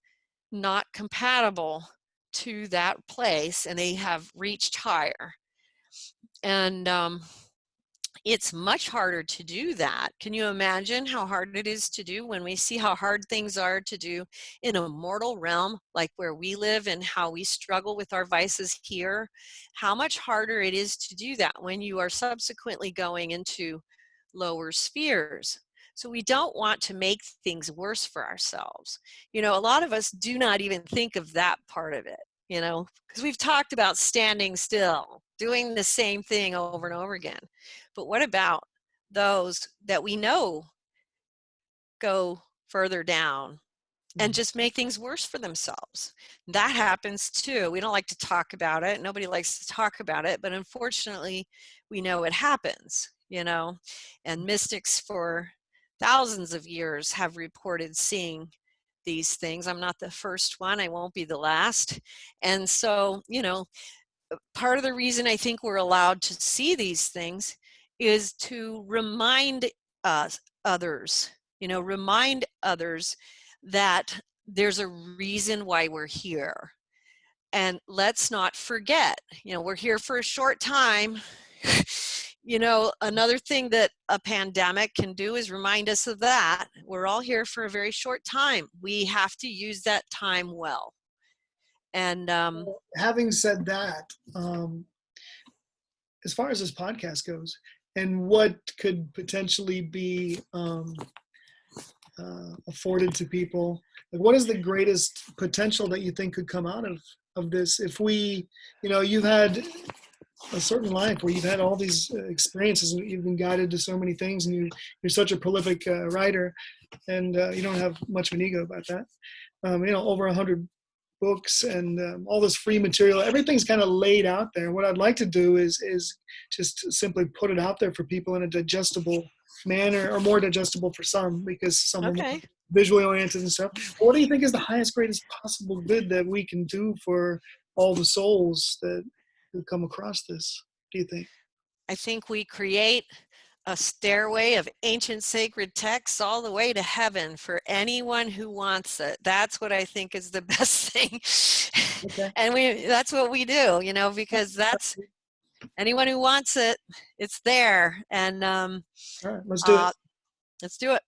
not compatible to that place and they have reached higher. And it's much harder to do that. Can you imagine how hard it is to do when we see how hard things are to do in a mortal realm like where we live and how we struggle with our vices here? How much harder it is to do that when you are subsequently going into lower spheres. So we don't want to make things worse for ourselves. A lot of us do not even think of that part of it, because we've talked about standing still, doing the same thing over and over again. But what about those that we know go further down and just make things worse for themselves? That happens too. We don't like to talk about it. Nobody likes to talk about it, but unfortunately, we know it happens, and mystics for thousands of years have reported seeing these things. I'm not the first one. I won't be the last. And so, part of the reason I think we're allowed to see these things is to remind others, remind others that there's a reason why we're here. And let's not forget, we're here for a short time. Another thing that a pandemic can do is remind us of that. We're all here for a very short time. We have to use that time well. And having said that, as far as this podcast goes, and what could potentially be afforded to people, like what is the greatest potential that you think could come out of this? If we, you've had a certain life where you've had all these experiences and you've been guided to so many things, and you're such a prolific writer, and you don't have much of an ego about that. Over 100 books and all this free material, everything's kind of laid out there. What I'd like to do is just simply put it out there for people in a digestible manner, or more digestible for some, because some are more visually oriented and stuff. But what do you think is the highest, greatest possible good that we can do for all the souls that come across this, do you think? I think we create a stairway of ancient sacred texts all the way to heaven for anyone who wants it. That's what I think is the best thing. Okay. And that's what we do, because that's anyone who wants it, it's there. And all right, let's do it. Let's do it.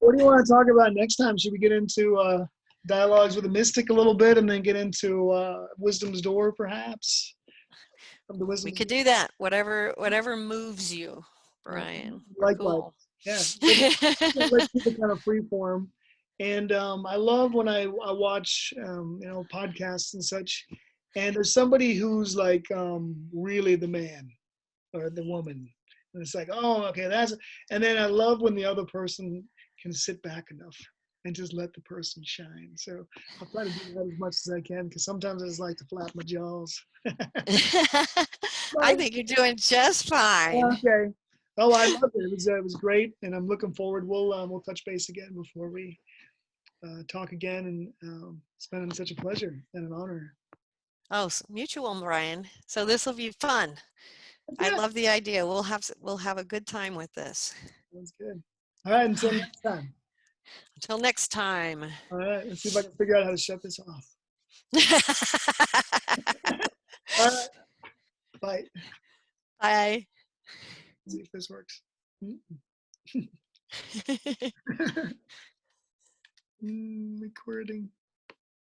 What do you want to talk about next time? Should we get into dialogues with a mystic a little bit, and then get into wisdom's door, perhaps? We could do that. Whatever moves you, Brian. Likewise. Cool. Yeah. Let's keep it kind of free form. And I love when I watch podcasts and such, and there's somebody who's like really the man or the woman, and it's like, oh, okay, and then I love when the other person can sit back enough and just let the person shine. So I'll try to do that as much as I can, because sometimes I just like to flap my jaws. I think you're doing just fine. Okay. Oh, I loved it. It was great, and I'm looking forward. We'll touch base again before we talk again, and it's been such a pleasure and an honor. Oh, mutual, Brian. So this will be fun. I love the idea. We'll have a good time with this. Sounds good. All right, until next time. Until next time. All right, let's see if I can figure out how to shut this off. All right. Bye. Bye. Let's see if this works. Recording.